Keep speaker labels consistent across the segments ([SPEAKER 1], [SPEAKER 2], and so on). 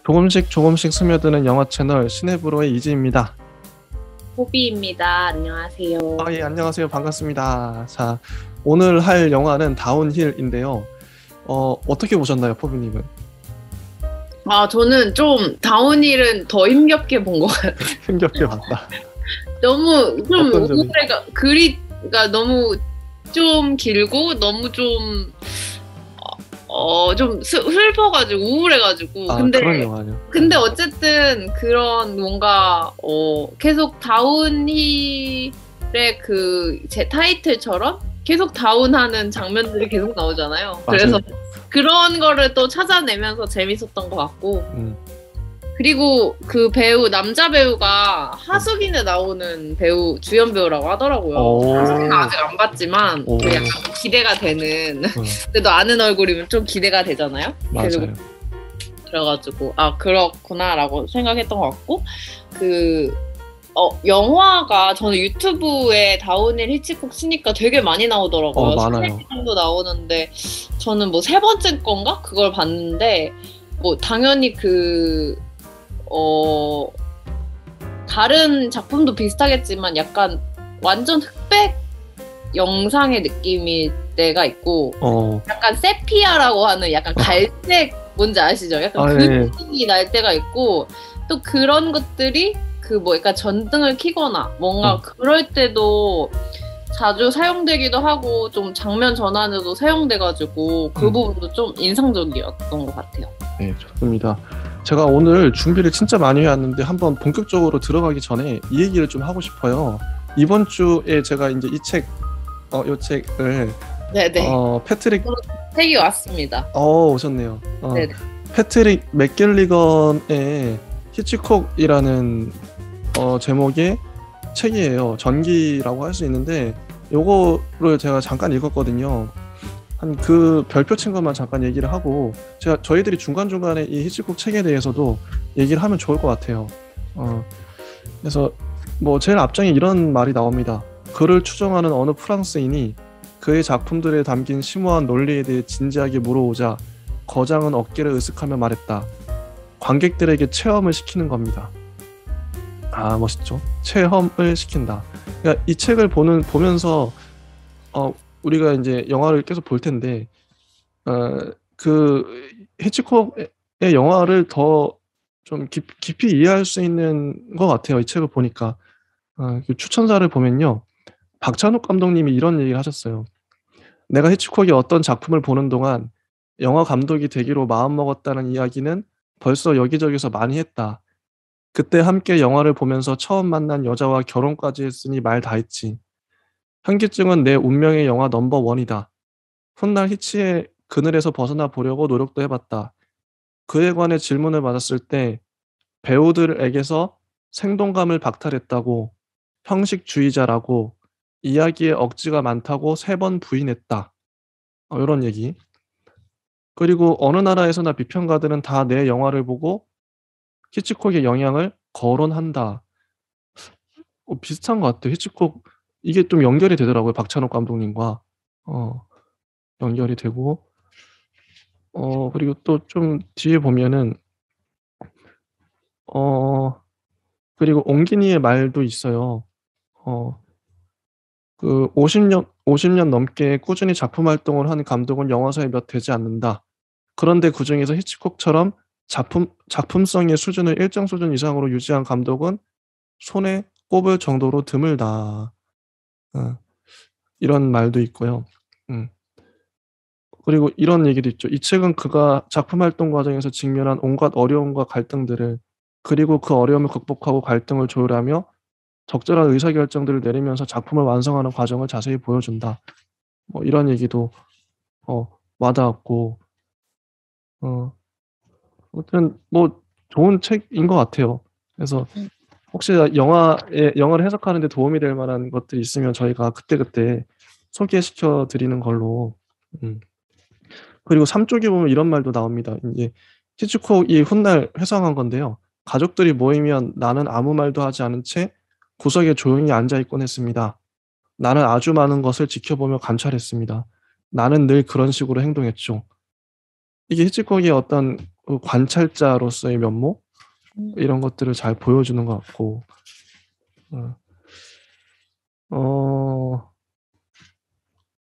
[SPEAKER 1] 조금씩 조금씩 스며드는 영화 채널 시네브로의 이지입니다.
[SPEAKER 2] 호비입니다. 안녕하세요.
[SPEAKER 1] 예, 안녕하세요. 반갑습니다. 자, 오늘 할 영화는 다운힐인데요. 어떻게 보셨나요, 포비님은?
[SPEAKER 2] 저는 좀 다운힐은 더 힘겹게 본 것 같아요.
[SPEAKER 1] 힘겹게 봤다.
[SPEAKER 2] 너무 좀
[SPEAKER 1] 어떤 점이?
[SPEAKER 2] 그리가 너무 좀 길고 너무 좀 슬퍼가지고 우울해가지고.
[SPEAKER 1] 그런 영화요.
[SPEAKER 2] 근데 어쨌든 그런 뭔가 계속 다운힐의 제 타이틀처럼 계속 다운하는 장면들이 계속 나오잖아요.
[SPEAKER 1] 맞아요.
[SPEAKER 2] 그래서 그런 거를 또 찾아내면서 재밌었던 것 같고. 그리고 그 남자 배우가 하수빈에 나오는 주연 배우라고 하더라고요. 하수빈은 아직 안 봤지만 약간 기대가 되는. 그래도 아는 얼굴이면 좀 기대가 되잖아요.
[SPEAKER 1] 맞아요.
[SPEAKER 2] 그래가지고 그렇구나라고 생각했던 것 같고, 영화가 저는 유튜브에 다운힐 히치콕 치니까 되게 많이 나오더라고요.
[SPEAKER 1] 많아요.
[SPEAKER 2] 3개 정도 나오는데 저는 뭐 3번째 건가? 그걸 봤는데 뭐 당연히 다른 작품도 비슷하겠지만 약간 완전 흑백 영상의 느낌일 때가 있고, 약간 세피아라고 하는 약간 갈색 뭔지 아시죠? 약간 느낌이 날 때가 있고, 또 그런 것들이 약간 전등을 켜거나 뭔가 그럴 때도 자주 사용되기도 하고, 좀 장면 전환에도 사용돼가지고 그 부분도 좀 인상적이었던 것 같아요.
[SPEAKER 1] 네, 좋습니다. 제가 오늘 준비를 진짜 많이 해왔는데 한번 본격적으로 들어가기 전에 이 얘기를 좀 하고 싶어요. 이번 주에 제가 이제 이 책을
[SPEAKER 2] 네네.
[SPEAKER 1] 패트릭
[SPEAKER 2] 책이 왔습니다.
[SPEAKER 1] 오셨네요.
[SPEAKER 2] 네네.
[SPEAKER 1] 패트릭 맥길리건의 히치콕이라는 제목의 책이에요. 전기라고 할 수 있는데 요거를 제가 잠깐 읽었거든요. 한 그 별표 친 것만 잠깐 얘기를 하고, 저희들이 중간중간에 이 히치콕 책에 대해서도 얘기를 하면 좋을 것 같아요. 그래서 뭐 제일 앞장에 이런 말이 나옵니다. 그를 추종하는 어느 프랑스인이 그의 작품들에 담긴 심오한 논리에 대해 진지하게 물어오자 거장은 어깨를 으쓱하며 말했다. 관객들에게 체험을 시키는 겁니다. 멋있죠? 체험을 시킨다. 그러니까 이 책을 보면서 우리가 이제 영화를 계속 볼 텐데, 그 히치콕의 영화를 더 좀 깊이 이해할 수 있는 것 같아요. 이 책을 보니까. 그 추천사를 보면요, 박찬욱 감독님이 이런 얘기를 하셨어요. 내가 히치콕의 어떤 작품을 보는 동안 영화 감독이 되기로 마음먹었다는 이야기는 벌써 여기저기서 많이 했다. 그때 함께 영화를 보면서 처음 만난 여자와 결혼까지 했으니 말 다 했지. 현기증은 내 운명의 영화 넘버1이다. 훗날 히치의 그늘에서 벗어나 보려고 노력도 해봤다. 그에 관해 질문을 받았을 때 배우들에게서 생동감을 박탈했다고, 형식주의자라고, 이야기에 억지가 많다고 3번 부인했다. 이런 얘기. 그리고 어느 나라에서나 비평가들은 다 내 영화를 보고 히치콕의 영향을 거론한다. 비슷한 것 같아요. 히치콕 이게 좀 연결이 되더라고요. 박찬욱 감독님과 연결이 되고, 그리고 또 좀 뒤에 보면은 그리고 옹기니의 말도 있어요. 그 50년 넘게 꾸준히 작품 활동을 한 감독은 영화사에 몇 되지 않는다. 그런데 그중에서 히치콕처럼 작품성의 수준을 일정 수준 이상으로 유지한 감독은 손에 꼽을 정도로 드물다. 이런 말도 있고요. 그리고 이런 얘기도 있죠. 이 책은 그가 작품 활동 과정에서 직면한 온갖 어려움과 갈등들을, 그리고 그 어려움을 극복하고 갈등을 조율하며 적절한 의사결정들을 내리면서 작품을 완성하는 과정을 자세히 보여준다. 뭐 이런 얘기도 와닿았고, 아무튼 뭐 좋은 책인 것 같아요. 그래서 혹시 영어를 해석하는 데 도움이 될 만한 것들이 있으면 저희가 그때그때 소개시켜 드리는 걸로. 그리고 3쪽에 보면 이런 말도 나옵니다. 이제 히치콕이 훗날 회상한 건데요. 가족들이 모이면 나는 아무 말도 하지 않은 채 구석에 조용히 앉아 있곤 했습니다. 나는 아주 많은 것을 지켜보며 관찰했습니다. 나는 늘 그런 식으로 행동했죠. 이게 히치콕의 어떤 그 관찰자로서의 면모 이런 것들을 잘 보여주는 것 같고,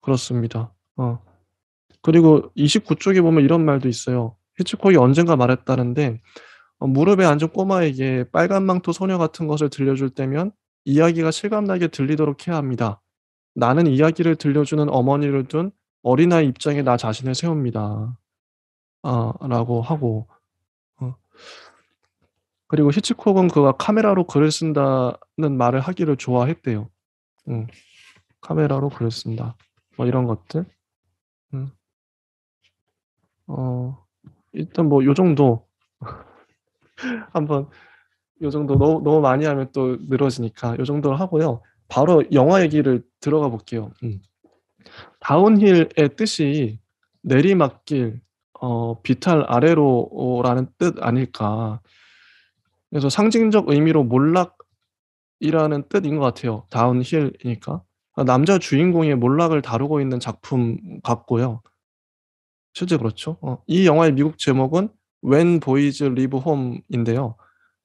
[SPEAKER 1] 그렇습니다. 그리고 29쪽에 보면 이런 말도 있어요. 히치콕이 언젠가 말했다는데, 무릎에 앉은 꼬마에게 빨간 망토 소녀 같은 것을 들려줄 때면 이야기가 실감나게 들리도록 해야 합니다. 나는 이야기를 들려주는 어머니를 둔 어린아이 입장에 나 자신을 세웁니다. 라고 하고, 어, 그리고 히치콕은 그가 카메라로 글을 쓴다는 말을 하기를 좋아했대요. 카메라로 글을 쓴다. 뭐 이런 것들. 음. 일단 뭐 요 정도 한번 요 정도 너무 많이 하면 또 늘어지니까 요 정도로 하고요. 바로 영화 얘기를 들어가 볼게요. 다운힐의 뜻이 내리막길, 비탈 아래로라는 뜻 아닐까. 그래서 상징적 의미로 몰락이라는 뜻인 것 같아요. 다운힐이니까. 남자 주인공의 몰락을 다루고 있는 작품 같고요. 실제 그렇죠. 이 영화의 미국 제목은 When Boys Leave Home인데요.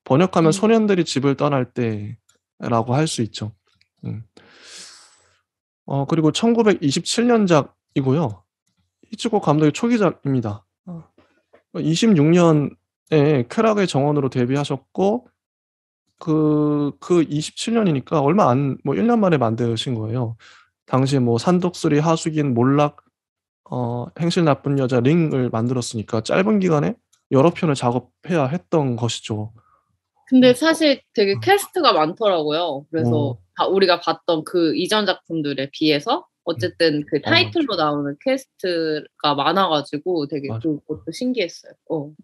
[SPEAKER 1] 번역하면 소년들이 집을 떠날 때라고 할 수 있죠. 그리고 1927년작이고요. 히치콕 감독의 초기작입니다. 26년에 쾌락의 정원으로 데뷔하셨고 그 27년이니까 얼마 안, 뭐 1년 만에 만드신 거예요. 당시에 뭐 산독수리, 하수긴, 몰락, 행실 나쁜 여자, 링을 만들었으니까 짧은 기간에 여러 편을 작업해야 했던 것이죠.
[SPEAKER 2] 근데 사실 되게 캐스트가 많더라고요. 그래서 우리가 봤던 그 이전 작품들에 비해서 어쨌든 그 타이틀로 나오는 캐스트가 많아가지고 되게 그것도 신기했어요.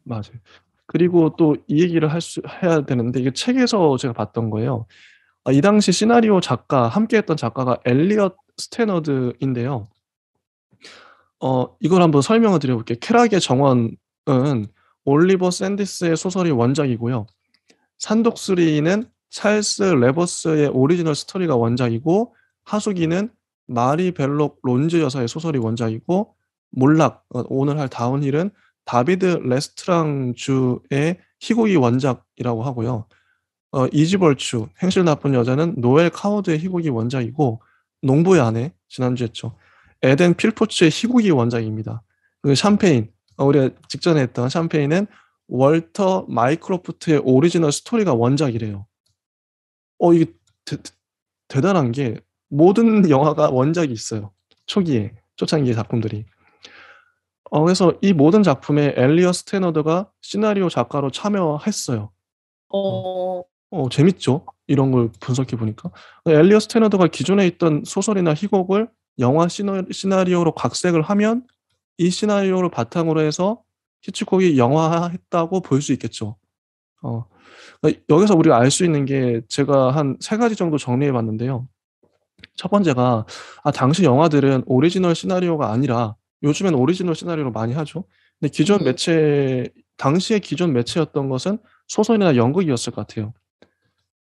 [SPEAKER 1] 맞아요. 그리고 또 이 얘기를 해야 되는데 이게 책에서 제가 봤던 거예요. 이 당시 시나리오 작가, 함께했던 작가가 엘리엇 스테너드인데요. 이걸 한번 설명을 드려볼게요. 쾌락의 정원은 올리버 샌디스의 소설이 원작이고요. 산독수리는 찰스 레버스의 오리지널 스토리가 원작이고, 하수기는 마리 벨록 론즈 여사의 소설이 원작이고, 몰락, 오늘 할 다운힐은 다비드 레스트랑주의 희곡이 원작이라고 하고요. 이지벌추, 행실 나쁜 여자는 노엘 카워드의 희곡이 원작이고, 농부의 아내, 지난주에 했죠. 에덴 필포츠의 희곡이 원작입니다. 그리고 샴페인, 우리가 직전에 했던 샴페인은 월터 마이크로프트의 오리지널 스토리가 원작이래요. 이게 대단한 게 모든 영화가 원작이 있어요. 초기에, 초창기의 작품들이. 그래서 이 모든 작품에 엘리엇 스테너드가 시나리오 작가로 참여했어요. 재밌죠? 이런 걸 분석해 보니까. 엘리엇 스테너드가 기존에 있던 소설이나 희곡을 영화 시나리오로 각색을 하면 이 시나리오를 바탕으로 해서 히치콕이 영화화했다고 볼 수 있겠죠. 여기서 우리가 알 수 있는 게 제가 한 3가지 정도 정리해 봤는데요. 첫 번째가 당시 영화들은 오리지널 시나리오가 아니라, 요즘엔 오리지널 시나리오로 많이 하죠. 근데 기존 매체, 당시의 기존 매체였던 것은 소설이나 연극이었을 것 같아요.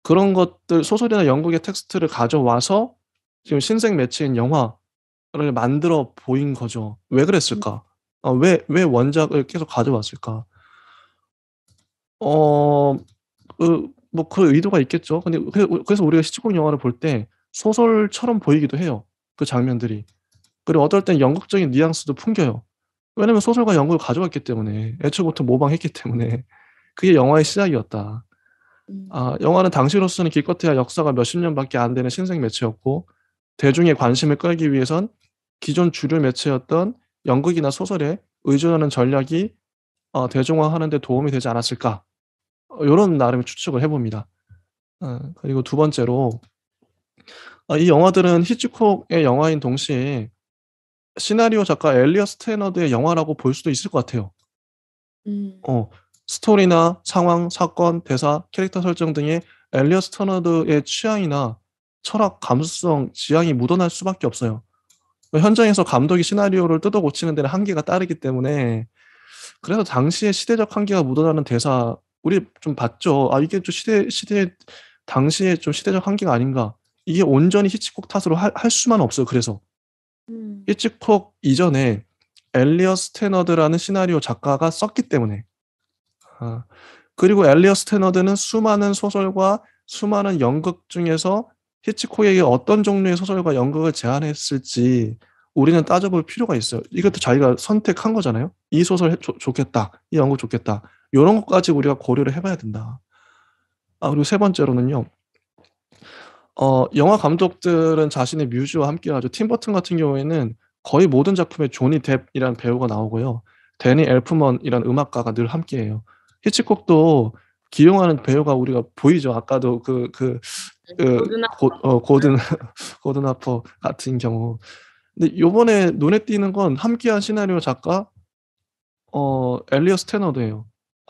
[SPEAKER 1] 그런 것들, 소설이나 연극의 텍스트를 가져와서 지금 신생 매체인 영화를 만들어 보인 거죠. 왜 그랬을까? 왜 원작을 계속 가져왔을까? 그 의도가 있겠죠. 근데 그래서 우리가 히치콕 영화를 볼 때 소설처럼 보이기도 해요. 그 장면들이. 그리고 어떨 땐 연극적인 뉘앙스도 풍겨요. 왜냐면 소설과 연극을 가져왔기 때문에, 애초부터 모방했기 때문에. 그게 영화의 시작이었다. 영화는 당시로서는 기껏해야 역사가 몇십 년밖에 안 되는 신생 매체였고, 대중의 관심을 끌기 위해선 기존 주류 매체였던 연극이나 소설에 의존하는 전략이 대중화하는 데 도움이 되지 않았을까, 요런 나름의 추측을 해봅니다. 그리고 두 번째로, 이 영화들은 히치콕의 영화인 동시에 시나리오 작가 엘리엇 스테너드의 영화라고 볼 수도 있을 것 같아요. 스토리나 상황, 사건, 대사, 캐릭터 설정 등의 엘리엇 스테너드의 취향이나 철학, 감수성, 지향이 묻어날 수밖에 없어요. 현장에서 감독이 시나리오를 뜯어 고치는 데는 한계가 따르기 때문에, 그래서 당시의 시대적 한계가 묻어나는 대사 우리 좀 봤죠. 이게 좀 당시에 좀 시대적 한계가 아닌가. 이게 온전히 히치콕 탓으로 할 수만 없어요. 그래서 히치콕 이전에 엘리엇 스테너드라는 시나리오 작가가 썼기 때문에, 그리고 엘리엇 스태너드는 수많은 소설과 수많은 연극 중에서 히치콕에게 어떤 종류의 소설과 연극을 제안했을지 우리는 따져볼 필요가 있어요. 이것도 자기가 선택한 거잖아요. 이 소설 좋겠다. 이 연극 좋겠다. 이런 것까지 우리가 고려를 해봐야 된다. 그리고 세 번째로는요. 영화 감독들은 자신의 뮤즈와 함께하죠. 팀 버튼 같은 경우에는 거의 모든 작품에 조니 뎁이라는 배우가 나오고요. 데니 엘프먼이라는 음악가가 늘 함께해요. 히치콕도 기용하는 배우가 우리가 보이죠. 아까도 고든 고든 하퍼 같은 경우. 근데 요번에 눈에 띄는 건 함께한 시나리오 작가 엘리엇 스태너드예요.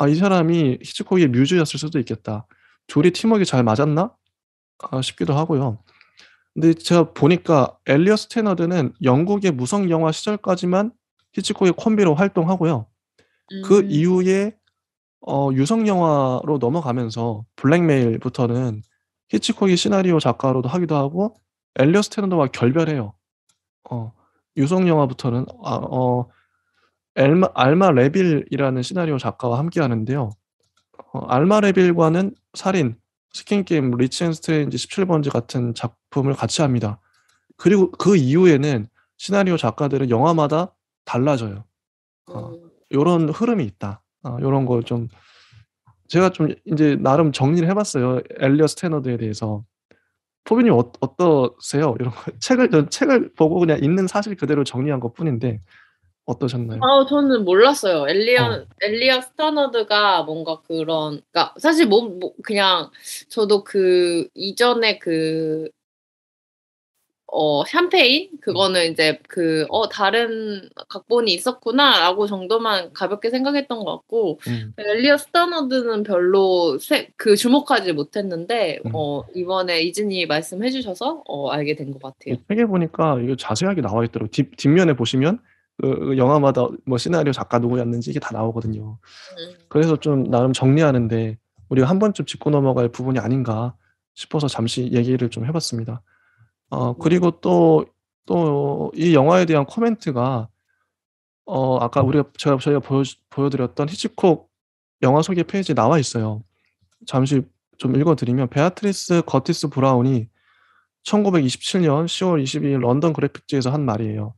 [SPEAKER 1] 이 사람이 히치콕의 뮤즈였을 수도 있겠다. 둘이 팀워크가 잘 맞았나? 싶기도 하고요. 근데 제가 보니까 엘리엇 스태너드는 영국의 무성 영화 시절까지만 히치콕의 콤비로 활동하고요. 그 이후에 유성 영화로 넘어가면서 블랙메일부터는 히치콕이 시나리오 작가로도 하기도 하고 엘리엇 스태너드와 결별해요. 유성 영화부터는 알마 레빌이라는 시나리오 작가와 함께 하는데요. 알마 레빌과는 살인, 스킨 게임, 리치 앤 스트레인지 17번지 같은 작품을 같이 합니다. 그리고 그 이후에는 시나리오 작가들은 영화마다 달라져요. 요런 흐름이 있다. 요런 거 좀 제가 좀 이제 나름 정리를 해봤어요. 엘리엇 스태너드에 대해서. 포비님 어떠세요? 이런 거 책을 보고 그냥 있는 사실 그대로 정리한 것뿐인데 어떠셨나요?
[SPEAKER 2] 저는 몰랐어요. 엘리엇 스터너드가 뭔가 그러니까 사실 그냥 저도 그 이전에 샴페인 그거는 이제 다른 각본이 있었구나라고 정도만 가볍게 생각했던 것 같고 엘리엇 스터너드는 별로 주목하지 못했는데 이번에 이진이 말씀해주셔서 알게 된 것 같아요.
[SPEAKER 1] 책에 보니까 이거 자세하게 나와 있더라고요. 뒷면에 보시면 그 영화마다 뭐 시나리오 작가 누구였는지 이게 다 나오거든요. 그래서 좀 나름 정리하는데 우리가 한 번쯤 짚고 넘어갈 부분이 아닌가 싶어서 잠시 얘기를 좀 해봤습니다. 그리고 또 이 영화에 대한 코멘트가 아까 저희가 보여드렸던 히치콕 영화 소개 페이지에 나와 있어요. 잠시 좀 읽어드리면 베아트리스 거티스 브라운이 1927년 10월 22일 런던 그래픽지에서 한 말이에요.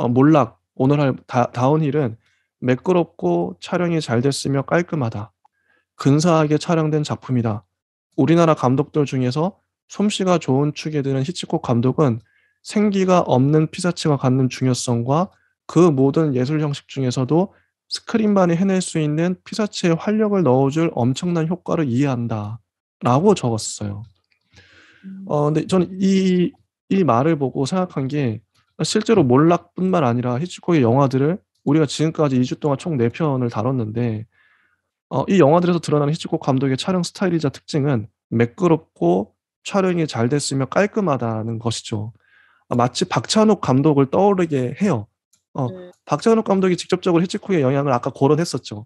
[SPEAKER 1] 몰락, 오늘 할 다운힐은 매끄럽고 촬영이 잘 됐으며 깔끔하다. 근사하게 촬영된 작품이다. 우리나라 감독들 중에서 솜씨가 좋은 축에 드는 히치콕 감독은 생기가 없는 피사체가 갖는 중요성과 그 모든 예술 형식 중에서도 스크린만이 해낼 수 있는 피사체에 활력을 넣어줄 엄청난 효과를 이해한다. 라고 적었어요. 근데 저는 이 말을 보고 생각한 게 실제로 몰락뿐만 아니라 히치콕의 영화들을 우리가 지금까지 2주 동안 총 4편을 다뤘는데 이 영화들에서 드러나는 히치콕 감독의 촬영 스타일이자 특징은 매끄럽고 촬영이 잘 됐으며 깔끔하다는 것이죠. 마치 박찬욱 감독을 떠오르게 해요. 박찬욱 감독이 직접적으로 히치콕의 영향을 아까 거론했었죠.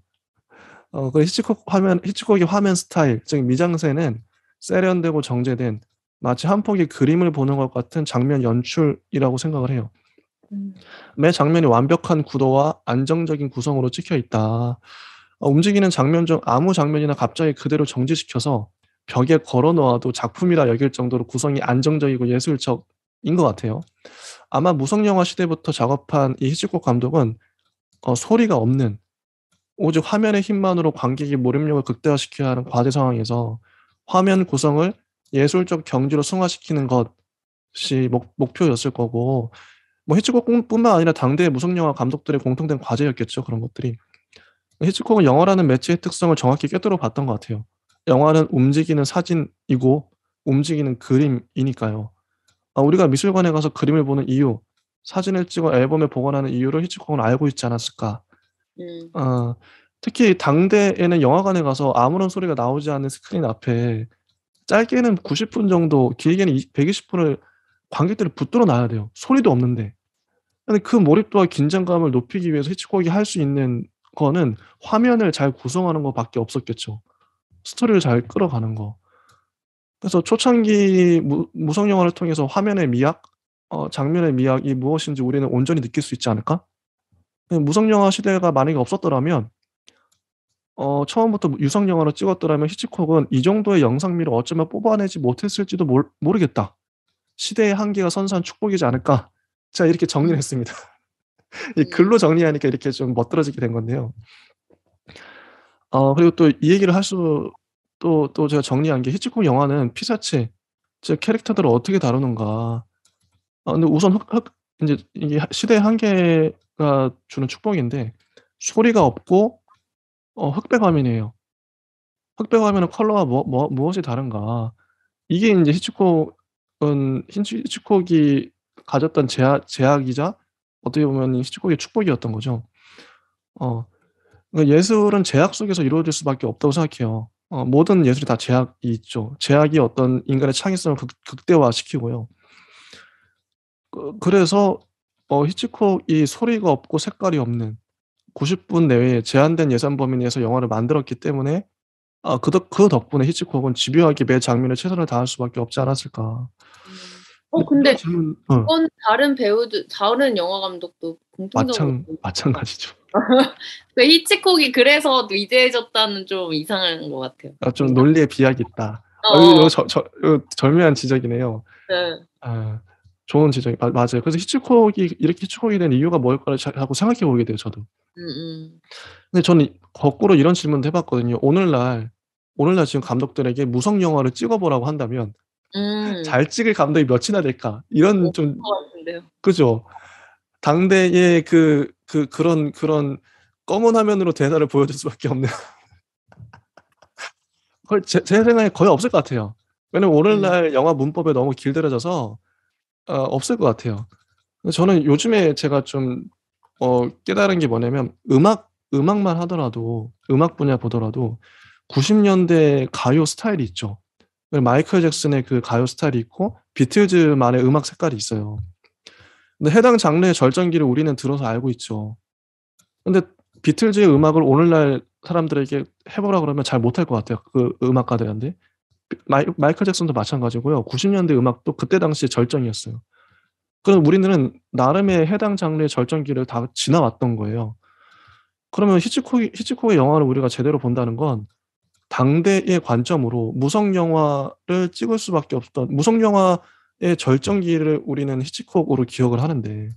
[SPEAKER 1] 그 히치콕의 화면 스타일, 즉 미장센은 세련되고 정제된 마치 한 폭의 그림을 보는 것 같은 장면 연출이라고 생각을 해요. 매 장면이 완벽한 구도와 안정적인 구성으로 찍혀 있다. 움직이는 장면 중 아무 장면이나 갑자기 그대로 정지시켜서 벽에 걸어 놓아도 작품이라 여길 정도로 구성이 안정적이고 예술적인 것 같아요. 아마 무성영화 시대부터 작업한 이 히치콕 감독은 소리가 없는 오직 화면의 힘만으로 관객의 몰입력을 극대화시켜야 하는 과제 상황에서 화면 구성을 예술적 경지로 승화시키는 것이 목표였을 거고 뭐 히치콕뿐만 아니라 당대의 무성영화 감독들의 공통된 과제였겠죠. 그런 것들이. 히치콕은 영화라는 매체의 특성을 정확히 꿰뚫어 봤던 것 같아요. 영화는 움직이는 사진이고 움직이는 그림이니까요. 우리가 미술관에 가서 그림을 보는 이유, 사진을 찍어 앨범에 보관하는 이유를 히치콕은 알고 있지 않았을까. 특히 당대에는 영화관에 가서 아무런 소리가 나오지 않는 스크린 앞에 짧게는 90분 정도, 길게는 120분을 관객들을 붙들어 놔야 돼요. 소리도 없는데. 근데 그 몰입도와 긴장감을 높이기 위해서 히치콕이 할 수 있는 거는 화면을 잘 구성하는 것밖에 없었겠죠. 스토리를 잘 끌어가는 거. 그래서 초창기 무성 영화를 통해서 화면의 미학, 장면의 미학이 무엇인지 우리는 온전히 느낄 수 있지 않을까? 무성 영화 시대가 만약에 없었더라면 처음부터 유성 영화로 찍었더라면 히치콕은 이 정도의 영상미를 어쩌면 뽑아내지 못했을지도 모르겠다. 시대의 한계가 선사한 축복이지 않을까. 제가 이렇게 정리를 했습니다. 이 글로 정리하니까 이렇게 좀 멋들어지게 된 건데요. 그리고 또 이 얘기를 할 수 또 제가 정리한 게 히치콕 영화는 피사체, 즉 캐릭터들을 어떻게 다루는가. 근데 우선 인제 이게 시대의 한계가 주는 축복인데 소리가 없고 흑백 화면이에요. 흑백 화면은 컬러와 무엇이 다른가. 이게 인제 히치콕이 가졌던 제약이자 어떻게 보면 히치콕의 축복이었던 거죠. 그러니까 예술은 제약 속에서 이루어질 수밖에 없다고 생각해요. 모든 예술이 다 제약이 있죠. 제약이 어떤 인간의 창의성을 극대화시키고요. 그래서 히치콕이 소리가 없고 색깔이 없는 90분 내외의 제한된 예산 범위 내에서 영화를 만들었기 때문에 그 덕분에 히치콕은 집요하게 매 장면에 최선을 다할 수밖에 없지 않았을까.
[SPEAKER 2] 근데 그건 다른 배우들, 다른 영화 감독도 공통적으로
[SPEAKER 1] 마찬가지죠.
[SPEAKER 2] 그 히치콕이 그래서 위대해졌다는 좀 이상한 것 같아요.
[SPEAKER 1] 좀 논리에 비약이 있다. 이거 절묘한 지적이네요.
[SPEAKER 2] 네.
[SPEAKER 1] 좋은 지적이 맞아요. 그래서 히치콕이 이렇게 히치콕이 된 이유가 뭘까 하고 생각해 보게 돼요, 저도. 근데 저는 거꾸로 이런 질문도 해봤거든요. 오늘날 지금 감독들에게 무성 영화를 찍어보라고 한다면 잘 찍을 감독이 몇이나 될까? 이런 좀 그죠. 당대의 그런 검은 화면으로 대사를 보여줄 수밖에 없는. 거의 제 생각에 거의 없을 것 같아요. 왜냐면 오늘날 영화 문법에 너무 길들여져서 없을 것 같아요. 저는 요즘에 제가 좀 깨달은 게 뭐냐면 음악만 하더라도 음악 분야 보더라도 90년대 가요 스타일이 있죠. 마이클 잭슨의 그 가요 스타일이 있고 비틀즈만의 음악 색깔이 있어요. 근데 해당 장르의 절정기를 우리는 들어서 알고 있죠. 근데 비틀즈의 음악을 오늘날 사람들에게 해보라 그러면 잘 못할 것 같아요. 그 음악가들한테. 마이클 잭슨도 마찬가지고요. 90년대 음악도 그때 당시에 절정이었어요. 그럼 우리는 나름의 해당 장르의 절정기를 다 지나왔던 거예요. 그러면 히치콕의 영화를 우리가 제대로 본다는 건 당대의 관점으로 무성 영화를 찍을 수밖에 없었던, 무성 영화의 절정기를 우리는 히치콕으로 기억을 하는데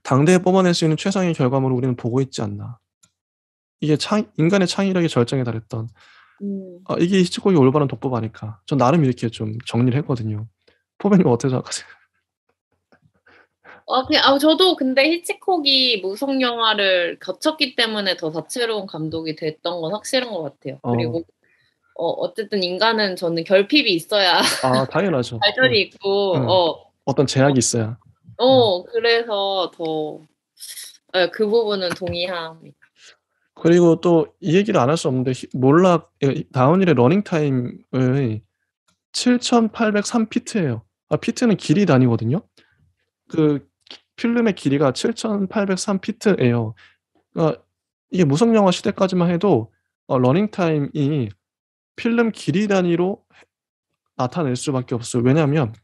[SPEAKER 1] 당대에 뽑아낼 수 있는 최상의 결과물을 우리는 보고 있지 않나. 이게 인간의 창의력의 절정에 달했던 이게 히치콕의 올바른 독보가 아닐까. 전 나름 이렇게 좀 정리를 했거든요. 포배님 어떻게 생각하세요?
[SPEAKER 2] 저도 근데 히치콕이 무성 영화를 거쳤기 때문에 더 다채로운 감독이 됐던 건 확실한 것 같아요. 그리고 어쨌든 인간은 저는 결핍이 있어야
[SPEAKER 1] 당연하죠.
[SPEAKER 2] 발전이 있고
[SPEAKER 1] 어떤 제약이 있어야.
[SPEAKER 2] 그래서 더 그 부분은 동의합니다.
[SPEAKER 1] 그리고 또 이 얘기를 안 할 수 없는데 다운힐의 러닝 타임의 7,803피트예요. 피트는 길이 단위거든요. 그 필름의 길이가 7,803피트예요. 그러니까 이게 무성 영화 시대까지만 해도 러닝 타임이 필름 길이 단위로 나타낼 수밖에 없어요. 왜냐하면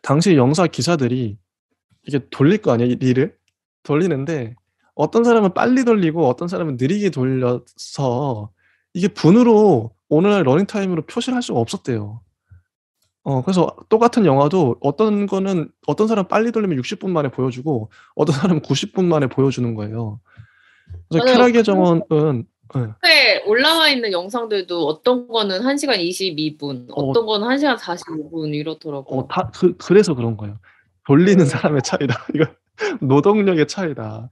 [SPEAKER 1] 당시 영사 기사들이 이게 돌릴 거 아니에요, 릴을. 돌리는데 어떤 사람은 빨리 돌리고 어떤 사람은 느리게 돌려서 이게 분으로 오늘날 러닝 타임으로 표시를 할 수가 없었대요. 그래서 똑같은 영화도 어떤 사람은 빨리 돌리면 60분 만에 보여주고 어떤 사람은 90분 만에 보여주는 거예요. 그래서 쾌락의 정원은
[SPEAKER 2] 올라와 있는 영상들도 어떤 거는 1시간 22분, 어떤 거는 1시간 45분 이렇더라고요.
[SPEAKER 1] 그래서 그런 거예요. 돌리는 사람의 차이다. 이거 노동력의 차이다.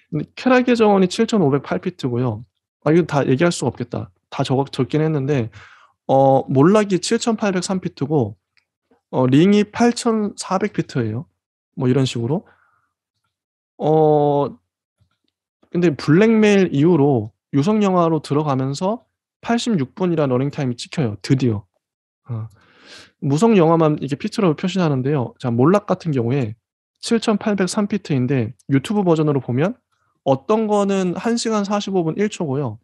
[SPEAKER 1] 근데 쾌락의 정원이 7,508피트고요. 이거 다 얘기할 수가 없겠다. 다 적긴 했는데 몰락이 7,803피트고 링이 8,400피트예요. 뭐 이런 식으로. 근데 블랙메일 이후로 유성 영화로 들어가면서 86분이라는 러닝 타임이 찍혀요. 드디어. 무성 영화만 이게 피트로 표시하는데요. 자, 몰락 같은 경우에 7,803피트인데 유튜브 버전으로 보면 어떤 거는 1시간 45분 1초고요.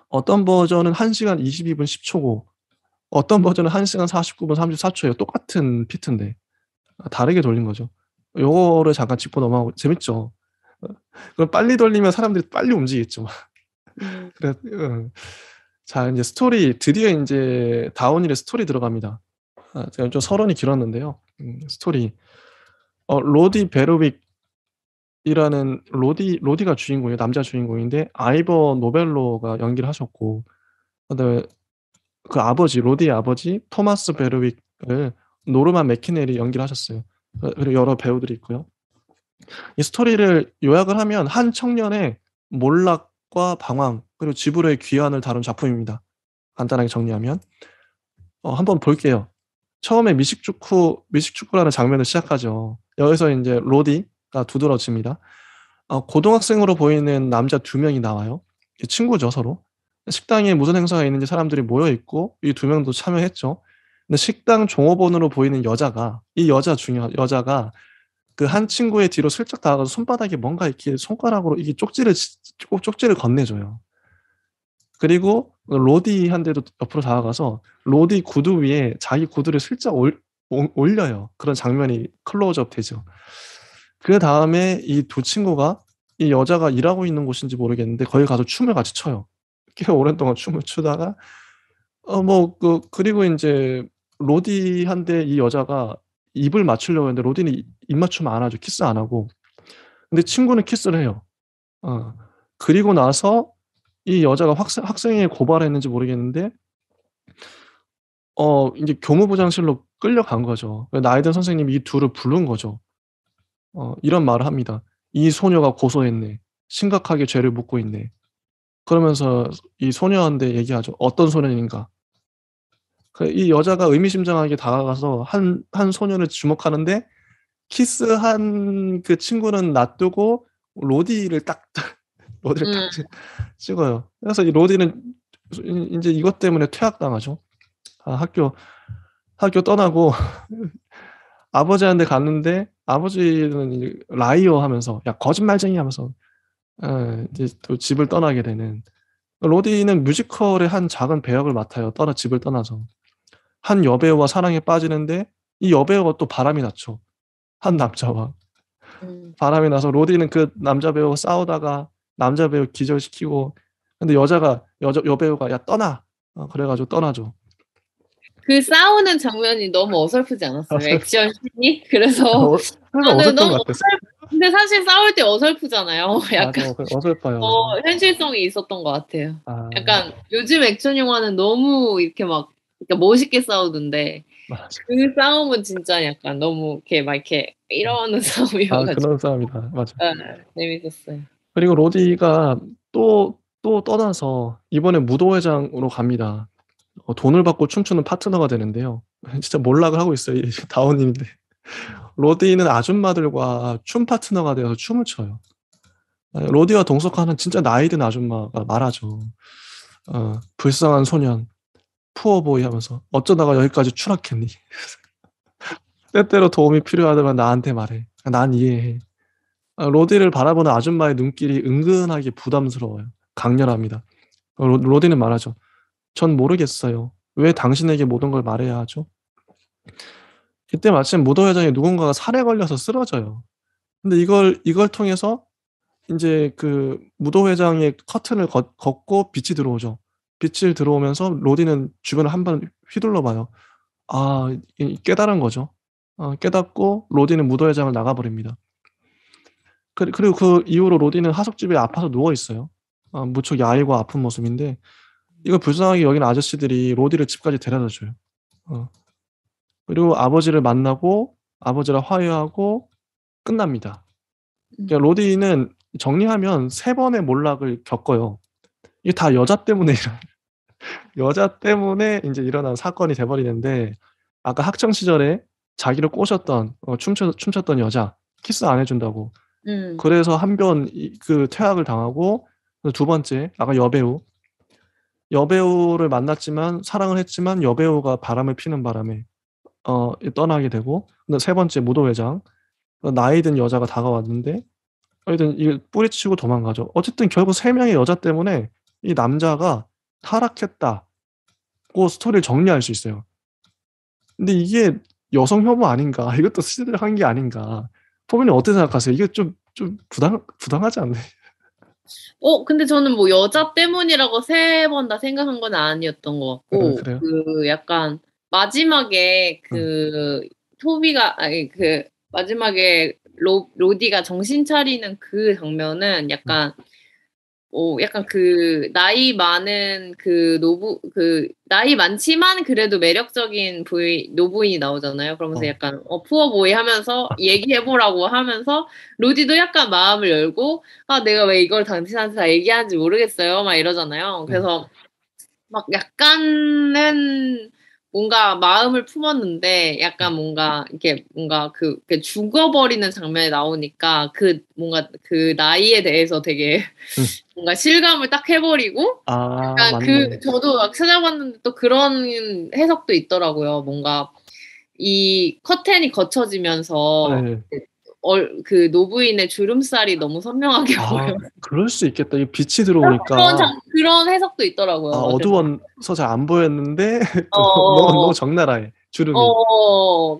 [SPEAKER 1] 어떤 버전은 1시간 22분 10초고 어떤 버전은 1시간 49분 34초예요. 똑같은 피트인데 다르게 돌린 거죠. 요거를 잠깐 짚고 넘어가고 재밌죠. 그럼 빨리 돌리면 사람들이 빨리 움직이겠죠. 그래, 자, 이제 스토리, 드디어 이제 다운힐의 스토리 들어갑니다. 제가 좀 서론이 길었는데요. 스토리. 로디 베르윅이라는 로디가 주인공이에요. 남자 주인공인데, 아이버 노벨로가 연기를 하셨고, 그다음에 그 아버지, 로디의 아버지, 토마스 베르윅을 노르만 맥키넬이 연기를 하셨어요. 그리고 여러 배우들이 있고요. 이 스토리를 요약을 하면 한 청년의 몰락과 방황, 그리고 지브로의 귀환을 다룬 작품입니다. 간단하게 정리하면. 한번 볼게요. 처음에 미식축구라는 장면을 시작하죠. 여기서 이제 로디가 두드러집니다. 고등학생으로 보이는 남자 2명이 나와요. 친구죠, 서로. 식당에 무슨 행사가 있는지 사람들이 모여 있고 이 2명도 참여했죠. 근데 식당 종업원으로 보이는 여자가 여자가 그 한 친구의 뒤로 슬쩍 다가가서 손바닥에 뭔가 이렇게 손가락으로 이게 쪽지를 건네줘요. 그리고 로디한테도 옆으로 다가가서 로디 구두 위에 자기 구두를 슬쩍 올려요. 그런 장면이 클로즈업 되죠. 그 다음에 이 두 친구가 이 여자가 일하고 있는 곳인지 모르겠는데 거기 가서 춤을 같이 춰요. 꽤 오랜 동안 춤을 추다가 그리고 이제 로디한테 이 여자가 입을 맞추려고 했는데 로디는 입 맞춤 안 하죠. 키스 안 하고. 근데 친구는 키스를 해요. 그리고 나서 이 여자가 학생에 고발했는지 모르겠는데 이제 교무부장실로 끌려간 거죠. 나이든 선생님이 이 둘을 부른 거죠. 이런 말을 합니다. "이 소녀가 고소했네. 심각하게 죄를 묻고 있네." 그러면서 이 소녀한테 얘기하죠. "어떤 소년인가?" 이 여자가 의미심장하게 다가가서 한 소년을 주목하는데 키스한 그 친구는 놔두고 로디를 딱 찍어요. 그래서 이 로디는 이제 이것 때문에 퇴학당하죠. 학교 떠나고 아버지한테 갔는데 아버지는 이제 라이어 하면서 "야 거짓말쟁이." 하면서 이제 또 집을 떠나게 되는. 로디는 뮤지컬의 한 작은 배역을 맡아요. 집을 떠나서. 한 여배우와 사랑에 빠지는데 이 여배우가 또 바람이 났죠. 한 남자와. 바람이 나서 로디는 그 남자 배우와 싸우다가 남자 배우 기절시키고, 근데 여배우가 "야 떠나." 그래 가지고 떠나죠.
[SPEAKER 2] 그 싸우는 장면이 너무 어설프지 않았어요? 액션씬이? 그래서
[SPEAKER 1] 어설픈 것 같았어.
[SPEAKER 2] 근데 사실 싸울 때 어설프잖아요.
[SPEAKER 1] 약간 맞아. 어설퍼요.
[SPEAKER 2] 현실성이 있었던 것 같아요. 약간 요즘 액션 영화는 너무 이렇게 막 그러니까 멋있게 싸우던데
[SPEAKER 1] 맞아.
[SPEAKER 2] 그 싸움은 진짜 약간 너무 이렇게 이러는 싸움이어가지고.
[SPEAKER 1] 그런 싸움이다. 맞아.
[SPEAKER 2] 재밌었어요.
[SPEAKER 1] 그리고 로디가 또 떠나서 이번에 무도회장으로 갑니다. 돈을 받고 춤추는 파트너가 되는데요. 진짜 몰락을 하고 있어요. 이 다운인데. 로디는 아줌마들과 춤 파트너가 되어서 춤을 춰요. 로디와 동석하는 진짜 나이 든 아줌마가 말하죠. "불쌍한 소년, 푸어보이." 하면서 "어쩌다가 여기까지 추락했니? 때때로 도움이 필요하다면 나한테 말해. 난 이해해." 로디를 바라보는 아줌마의 눈길이 은근하게 부담스러워요. 강렬합니다. 로디는 말하죠. "전 모르겠어요. 왜 당신에게 모든 걸 말해야 하죠?" 이때 마침 무도회장에 누군가가 살에 걸려서 쓰러져요. 근데 이걸 통해서 인제 그 무도회장의 커튼을 걷고 빛이 들어오죠. 빛이 들어오면서 로디는 주변을 한번 휘둘러 봐요. 깨달은 거죠. 깨닫고 로디는 무도회장을 나가 버립니다. 그리고 그 이후로 로디는 하숙집에 아파서 누워 있어요. 무척 야위고 아픈 모습인데 이걸 불쌍하게 여기는 아저씨들이 로디를 집까지 데려다 줘요. 그리고 아버지를 만나고 아버지랑 화해하고 끝납니다. 그러니까 로디는 정리하면 3번의 몰락을 겪어요. 이게 다 여자 때문에 인제 일어난 사건이 돼 버리는데, 아까 학창 시절에 자기를 꼬셨던 춤췄던 여자 키스 안 해 준다고. 그래서 한 번 그 퇴학을 당하고, 두 번째 아까 여배우를 만났지만 사랑을 했지만 여배우가 바람을 피는 바람에 떠나게 되고, 근데 세 번째 무도회장, 나이 든 여자가 다가왔는데 하여튼 이게 뿌리치고 도망가죠. 어쨌든 결국 3명의 여자 때문에 이 남자가 타락했다고 스토리를 정리할 수 있어요. 근데 이게 여성 혐오 아닌가? 이것도 스릴한 게 아닌가? 포미님 어떻게 생각하세요? 이게 좀 부당하지 않나요?
[SPEAKER 2] 근데 저는 뭐 여자 때문이라고 3번 다 생각한 건 아니었던 것 같고,
[SPEAKER 1] 그래요?
[SPEAKER 2] 그 약간 마지막에 토비가, 마지막에 로디가 정신 차리는 그 장면은 약간 나이 많은 나이 많지만 그래도 매력적인 노부인이 나오잖아요. 그러면서 약간, 푸어보이 하면서 얘기해보라고 하면서, 로디도 약간 마음을 열고, 내가 왜 이걸 당신한테 다 얘기하는지 모르겠어요. 막 이러잖아요. 그래서, 막 약간은 뭔가 마음을 품었는데, 약간 뭔가 죽어버리는 장면이 나오니까, 뭔가 나이에 대해서 되게, 뭔가 실감을 딱 해버리고, 약간
[SPEAKER 1] 맞네.
[SPEAKER 2] 저도 막 찾아봤는데 또 그런 해석도 있더라고요. 뭔가 이 커튼이 거쳐지면서
[SPEAKER 1] 네.
[SPEAKER 2] 그 노부인의 주름살이 너무 선명하게 보여.
[SPEAKER 1] 그럴 수 있겠다. 이 빛이 들어오니까.
[SPEAKER 2] 그런 해석도 있더라고요.
[SPEAKER 1] 어두워서 잘 안 보였는데 너무
[SPEAKER 2] 어,
[SPEAKER 1] 적나라해. 주름이.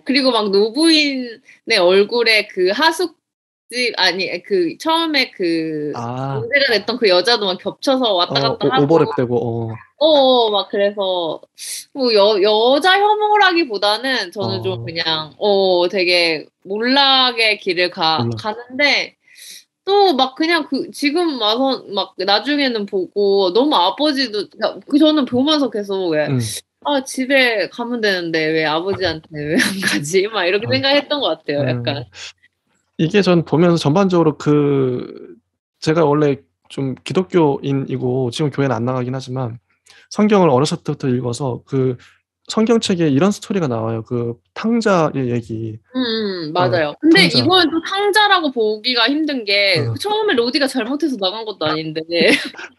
[SPEAKER 2] 그리고 막 노부인의 얼굴에 그 처음에 문제가 됐던 그 여자도 막 겹쳐서 왔다 갔다 하고,
[SPEAKER 1] 오버랩 되고.
[SPEAKER 2] 막 그래서, 뭐, 여자 혐오라기보다는 저는 좀 그냥, 되게 몰락의 길을 가는데, 또 막 그냥 지금 와서 막 나중에는 보고 너무 아버지도, 저는 보면서 계속 왜, 집에 가면 되는데 왜 아버지한테 왜 안 가지? 막 이렇게 생각했던 것 같아요, 약간.
[SPEAKER 1] 이게 전 보면서 전반적으로 제가 원래 좀 기독교인이고 지금 교회는 안 나가긴 하지만 성경을 어렸을 때부터 읽어서 성경책에 이런 스토리가 나와요. 탕자의 얘기.
[SPEAKER 2] 맞아요. 근데
[SPEAKER 1] 탕자.
[SPEAKER 2] 이건 또 탕자라고 보기가 힘든 게, 처음에 로디가 잘못해서 나간 것도 아닌데,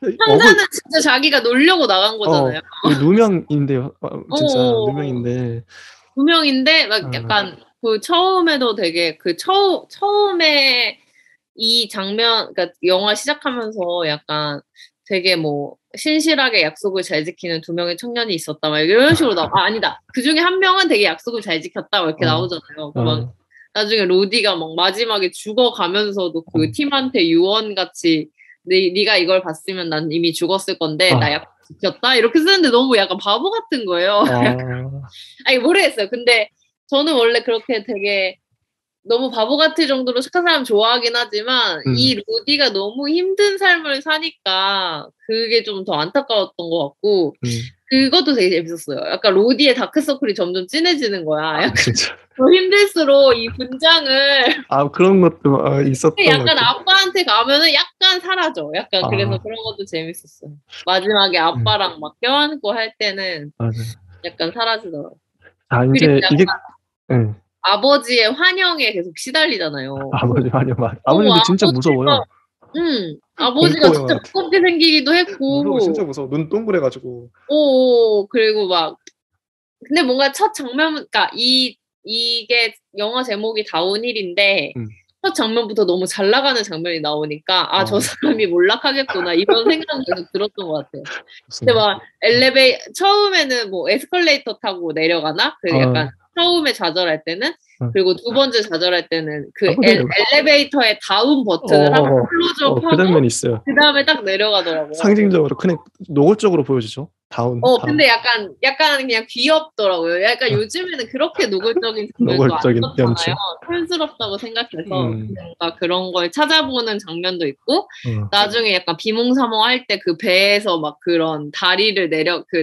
[SPEAKER 2] 탕자는 진짜 자기가 놀려고 나간 거잖아요.
[SPEAKER 1] 누명인데요. 진짜 누명인데.
[SPEAKER 2] 누명인데, 막 약간, 처음에도 되게, 처음에 이 장면, 그러니까 영화 시작하면서 약간 되게 뭐, 신실하게 약속을 잘 지키는 2명의 청년이 있었다. 막 이런 식으로 아니다. 그 중에 한 명은 되게 약속을 잘 지켰다. 막 이렇게 나오잖아요. 막 나중에 로디가 막 마지막에 죽어가면서도 그 팀한테 유언같이 네가 이걸 봤으면 난 이미 죽었을 건데 나 약속 지켰다. 이렇게 쓰는데 너무 약간 바보 같은 거예요. 아니, 모르겠어요. 근데 저는 원래 그렇게 되게 너무 바보 같을 정도로 착한 사람 좋아하긴 하지만 이 로디가 너무 힘든 삶을 사니까 그게 좀 더 안타까웠던 것 같고 그것도 되게 재밌었어요. 약간 로디의 다크서클이 점점 진해지는 거야. 약간
[SPEAKER 1] 진짜.
[SPEAKER 2] 더 힘들수록 이 분장을
[SPEAKER 1] 그런 것도 있었던 것
[SPEAKER 2] 약간
[SPEAKER 1] 같아요.
[SPEAKER 2] 아빠한테 가면은 약간 사라져. 약간 그래서 그런 것도 재밌었어요. 마지막에 아빠랑 막 껴안고 할 때는
[SPEAKER 1] 맞아요.
[SPEAKER 2] 약간 사라지더라고. 그리고
[SPEAKER 1] 이제 이게
[SPEAKER 2] 아버지의 환영에 계속 시달리잖아요.
[SPEAKER 1] 아버지 아버님도 진짜 무서워요.
[SPEAKER 2] 아버지가
[SPEAKER 1] 공포 영화
[SPEAKER 2] 진짜
[SPEAKER 1] 같아.
[SPEAKER 2] 무섭게 생기기도 했고.
[SPEAKER 1] 진짜 무서워. 눈 동그래가지고.
[SPEAKER 2] 그리고 막 근데 뭔가 첫 장면, 그러니까 이게 영화 제목이 다운힐인데 첫 장면부터 너무 잘 나가는 장면이 나오니까 저 사람이 몰락하겠구나 이런 생각은 계속 들었던 것 같아요. 근데 막 처음에는 뭐 에스컬레이터 타고 내려가나? 약간 처음에 좌절할 때는 그리고 2번째 좌절할 때는 엘리베이터의 다운 버튼을 하고 클로즈업
[SPEAKER 1] 그 장면이
[SPEAKER 2] 하고
[SPEAKER 1] 있어요.
[SPEAKER 2] 그 다음에 딱 내려가더라고요.
[SPEAKER 1] 상징적으로 그냥 노골적으로 보여주죠. 다운.
[SPEAKER 2] 근데 약간 그냥 귀엽더라고요. 약간 요즘에는 그렇게 노골적인 장면도 안
[SPEAKER 1] 노골적인
[SPEAKER 2] 썼잖아요. 촌스럽다고 생각해서 뭔가 그런 걸 찾아보는 장면도 있고 나중에 약간 비몽사몽 할 때 그 배에서 막 그런 다리를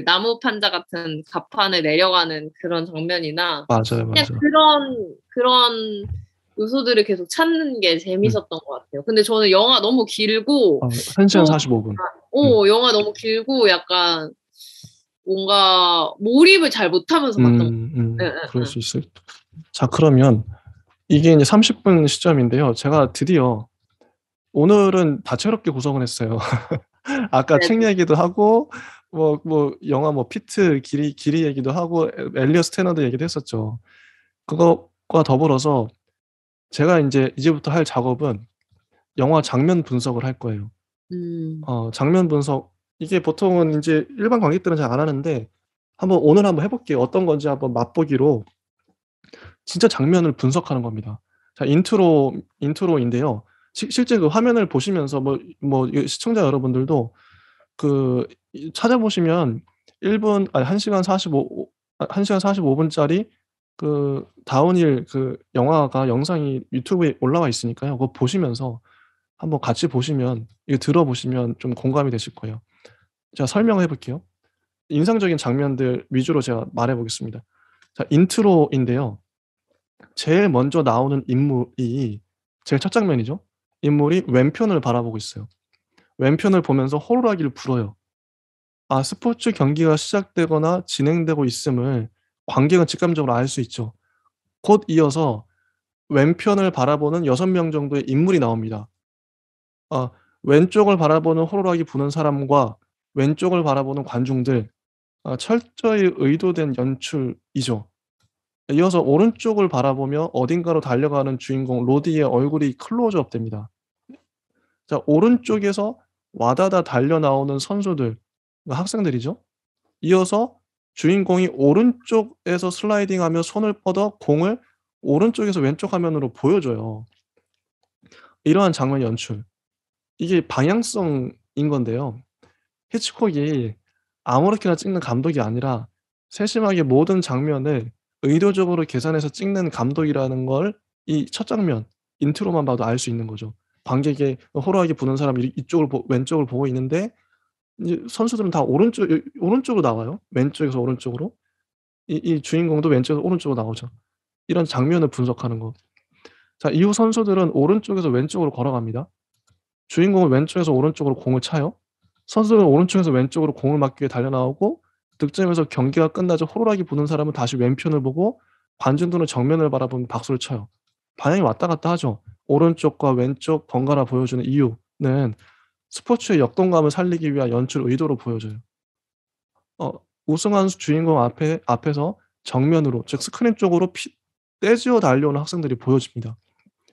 [SPEAKER 2] 나무 판자 같은 갑판을 내려가는 그런 장면이나
[SPEAKER 1] 맞아요.
[SPEAKER 2] 그냥 그런 요소들을 계속 찾는 게 재밌었던 것 같아요. 근데 저는 영화 너무 길고
[SPEAKER 1] 1시간 45분.
[SPEAKER 2] 영화 너무 길고 약간 뭔가 몰입을 잘 못하면서 봤던 것 같아요.
[SPEAKER 1] 그럴 수 있어요. 자, 그러면 이게 이제 30분 시점인데요. 제가 드디어 오늘은 다채롭게 구성을 했어요. 아까 책 얘기도 하고 영화 피트 길이 얘기도 하고 엘리엇 스테너드 얘기도 했었죠. 그것과 더불어서 제가 이제부터 할 작업은 영화 장면 분석을 할 거예요. 장면 분석 이게 보통은 이제 일반 관객들은 잘 안 하는데 오늘 한번 해볼게요. 어떤 건지 한번 맛보기로 진짜 장면을 분석하는 겁니다. 자, 인트로인데요. 실제 그 화면을 보시면서 시청자 여러분들도 찾아보시면 1시간 45분짜리 그 다운힐 그 영상이 유튜브에 올라와 있으니까요. 그거 보시면서 한번 같이 보시면, 이거 들어보시면 좀 공감이 되실 거예요. 제가 설명해 볼게요. 인상적인 장면들 위주로 제가 말해 보겠습니다. 자, 인트로인데요. 제일 먼저 나오는 인물이, 제일 첫 장면이죠. 인물이 왼편을 바라보고 있어요. 왼편을 보면서 호루라기를 불어요. 스포츠 경기가 시작되거나 진행되고 있음을 관객은 직감적으로 알 수 있죠. 곧 이어서 왼편을 바라보는 6명 정도의 인물이 나옵니다. 왼쪽을 바라보는 호루라기 부는 사람과 왼쪽을 바라보는 관중들, 철저히 의도된 연출이죠. 이어서 오른쪽을 바라보며 어딘가로 달려가는 주인공 로디의 얼굴이 클로즈업 됩니다. 자, 오른쪽에서 와다다 달려 나오는 선수들, 학생들이죠. 이어서 주인공이 오른쪽에서 슬라이딩하며 손을 뻗어 공을 오른쪽에서 왼쪽 화면으로 보여줘요. 이러한 장면 연출. 이게 방향성인 건데요. 히치콕이 아무렇게나 찍는 감독이 아니라 세심하게 모든 장면을 의도적으로 계산해서 찍는 감독이라는 걸 이 첫 장면 인트로만 봐도 알 수 있는 거죠. 관객의 호루라기 부는 사람이 왼쪽을 보고 있는데 이제 선수들은 다 오른쪽으로 나와요. 왼쪽에서 오른쪽으로. 이 주인공도 왼쪽에서 오른쪽으로 나오죠. 이런 장면을 분석하는 거. 자, 이후 선수들은 오른쪽에서 왼쪽으로 걸어갑니다. 주인공은 왼쪽에서 오른쪽으로 공을 차요. 선수들은 오른쪽에서 왼쪽으로 공을 맞기 위해 달려나오고, 득점에서 경기가 끝나자 호루라기 부는 사람은 다시 왼편을 보고 관중들은 정면을 바라보며 박수를 쳐요. 방향이 왔다 갔다 하죠. 오른쪽과 왼쪽 번갈아 보여주는 이유는 스포츠의 역동감을 살리기 위한 연출 의도로 보여져요. 우승한 주인공 앞에서 정면으로, 즉 스크린 쪽으로 떼지어 달려오는 학생들이 보여집니다.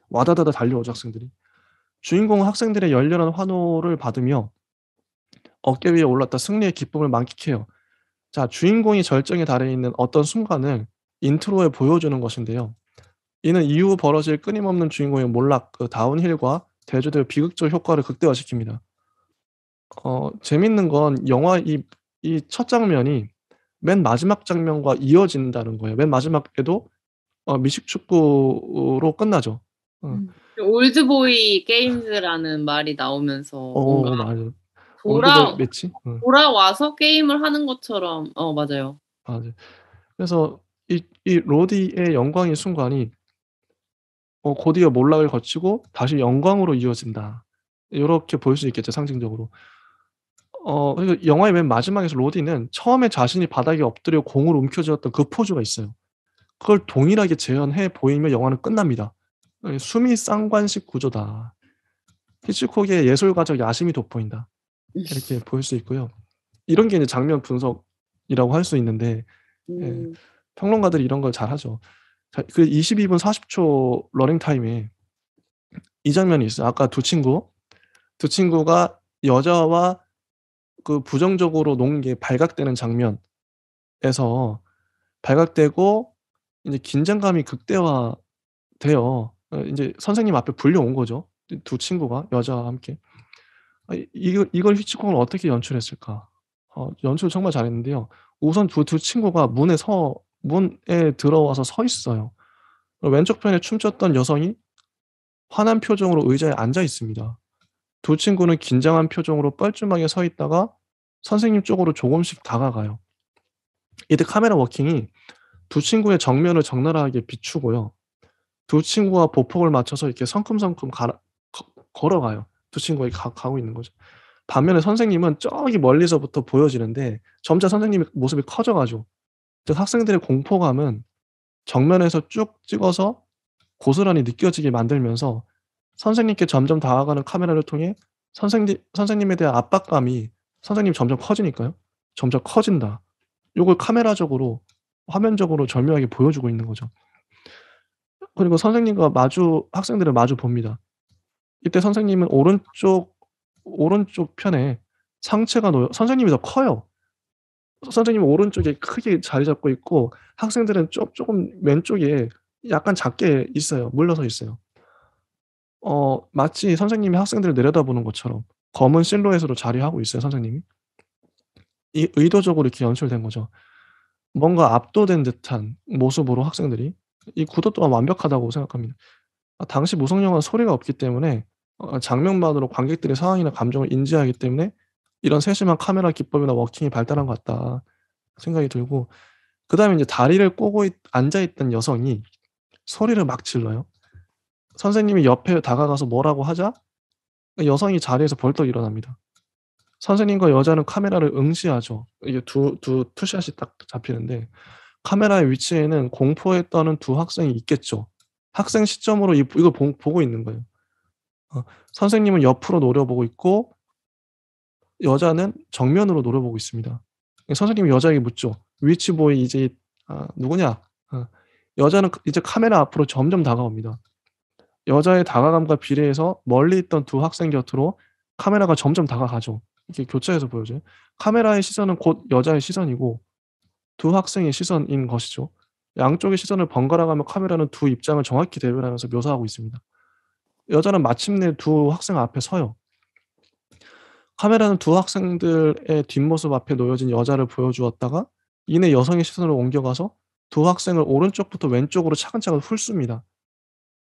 [SPEAKER 1] 와다다다 달려오죠, 학생들이. 주인공은 학생들의 열렬한 환호를 받으며 어깨 위에 올랐다 승리의 기쁨을 만끽해요. 자, 주인공이 절정에 달해 있는 어떤 순간을 인트로에 보여주는 것인데요. 이는 이후 벌어질 끊임없는 주인공의 몰락, 다운힐과 대조될 비극적 효과를 극대화시킵니다. 재밌는 건 영화 이 첫 장면이 맨 마지막 장면과 이어진다는 거예요. 맨 마지막에도 미식축구로 끝나죠.
[SPEAKER 2] 올드보이 게임즈라는 말이 나오면서 뭔가
[SPEAKER 1] 맞아요. 올드보이 매치?
[SPEAKER 2] 돌아와서 게임을 하는 것처럼 맞아요.
[SPEAKER 1] 맞아요. 그래서 이 로디의 영광의 순간이 곧이어 몰락을 거치고 다시 영광으로 이어진다. 요렇게 볼 수 있겠죠, 상징적으로. 그리고 영화의 맨 마지막에서 로디는 처음에 자신이 바닥에 엎드려 공을 움켜쥐었던 그 포즈가 있어요. 그걸 동일하게 재현해 보이며 영화는 끝납니다. 숨이 쌍관식 구조다. 히치콕의 예술가적 야심이 돋보인다. 이렇게 볼 수 있고요. 이런 게 이제 장면 분석이라고 할 수 있는데, 평론가들이 이런 걸 잘하죠. 자, 그 22분 40초 러닝 타임에 이 장면이 있어요. 아까 두 친구가 여자와 그 부정적으로 논 게 발각되는 장면에서 발각되고 이제 긴장감이 극대화돼요. 인제 선생님 앞에 불려온 거죠, 두 친구가 여자와 함께. 이걸 히치콕은 어떻게 연출했을까? 연출을 정말 잘했는데요. 우선 두 친구가 문에 들어와서 서 있어요. 왼쪽 편에 춤췄던 여성이 화난 표정으로 의자에 앉아 있습니다. 두 친구는 긴장한 표정으로 뻘쭘하게 서 있다가 선생님 쪽으로 조금씩 다가가요. 이때 카메라 워킹이 두 친구의 정면을 적나라하게 비추고요. 두 친구가 보폭을 맞춰서 이렇게 성큼성큼 걸어가요. 두 친구가 가고 있는 거죠. 반면에 선생님은 저기 멀리서부터 보여지는데 점차 선생님의 모습이 커져 가죠. 즉 학생들의 공포감은 정면에서 쭉 찍어서 고스란히 느껴지게 만들면서 선생님께 점점 다가가는 카메라를 통해 선생님에 대한 압박감이 선생님이 점점 커지니까요. 점점 커진다. 요걸 카메라적으로, 화면적으로 절묘하게 보여주고 있는 거죠. 그리고 선생님과 학생들을 마주 봅니다. 이때 선생님은 오른쪽 편에 상체가 선생님이 더 커요. 선생님은 오른쪽에 크게 자리 잡고 있고 학생들은 조금 왼쪽에 약간 작게 있어요. 물러서 있어요. 마치 선생님이 학생들을 내려다보는 것처럼 검은 실루엣으로 자리하고 있어요, 선생님이. 이 의도적으로 이렇게 연출된 거죠. 뭔가 압도된 듯한 모습으로 학생들이. 이 구도 또한 완벽하다고 생각합니다. 당시 무성 영화는 소리가 없기 때문에 장면만으로 관객들의 상황이나 감정을 인지하기 때문에 '이런 세심한 카메라 기법이나 워킹이 발달한 것 같다.' 생각이 들고, 그다음에 인제 다리를 꼬고 앉아 있던 여성이 소리를 막 질러요. 선생님이 옆에 다가가서 뭐라고 하자 여성이 자리에서 벌떡 일어납니다. 선생님과 여자는 카메라를 응시하죠. 이게 두 투샷이 딱 잡히는데 카메라의 위치에는 공포에 떠는 두 학생이 있겠죠. 학생 시점으로 이걸 보고 있는 거예요. 선생님은 옆으로 노려보고 있고 여자는 정면으로 노려보고 있습니다. 선생님이 여자에게 묻죠. "Which boy is it?" "누구냐?" 여자는 이제 카메라 앞으로 점점 다가옵니다. 여자의 다가감과 비례해서 멀리 있던 두 학생 곁으로 카메라가 점점 다가가죠. 이렇게 교차해서 보여져요. 카메라의 시선은 곧 여자의 시선이고 두 학생의 시선인 것이죠. 양쪽의 시선을 번갈아 가며 카메라는 두 입장을 정확히 대변하면서 묘사하고 있습니다. 여자는 마침내 두 학생 앞에 서요. 카메라는 두 학생들의 뒷모습 앞에 놓여진 여자를 보여주었다가 이내 여성의 시선을 옮겨가서 두 학생을 오른쪽부터 왼쪽으로 차근차근 훑습니다.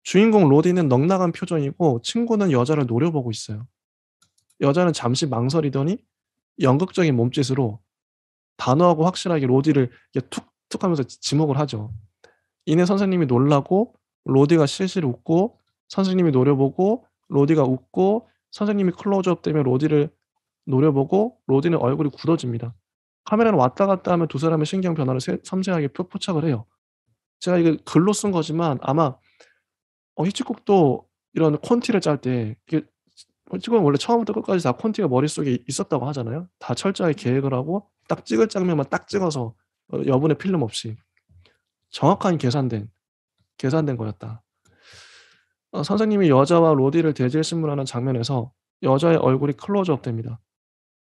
[SPEAKER 1] 주인공 로디는 넉나간 표정이고 친구는 여자를 노려보고 있어요. 여자는 잠시 망설이더니 연극적인 몸짓으로 단호하고 확실하게 로디를 이렇게 툭툭 하면서 지목을 하죠. 이내 선생님이 놀라고 로디가 실실 웃고 선생님이 노려보고 로디가 웃고 선생님이 클로즈업 되면 로디를 노려보고 로디는 얼굴이 굳어집니다. 카메라는 왔다 갔다 하면 두 사람의 신경 변화를 섬세하게 포착을 해요. 제가 이거 글로 쓴 거지만 아마 히치콕도 이런 콘티를 짤 때 이게 히치콕은 원래 처음부터 끝까지 다 콘티가 머릿속에 있었다고 하잖아요. 다 철저하게 계획을 하고 딱 찍을 장면만 딱 찍어서 여분의 필름 없이 정확하게 계산된 거였다. 선생님이 여자와 로디를 대질신문하는 장면에서 여자의 얼굴이 클로즈업 됩니다.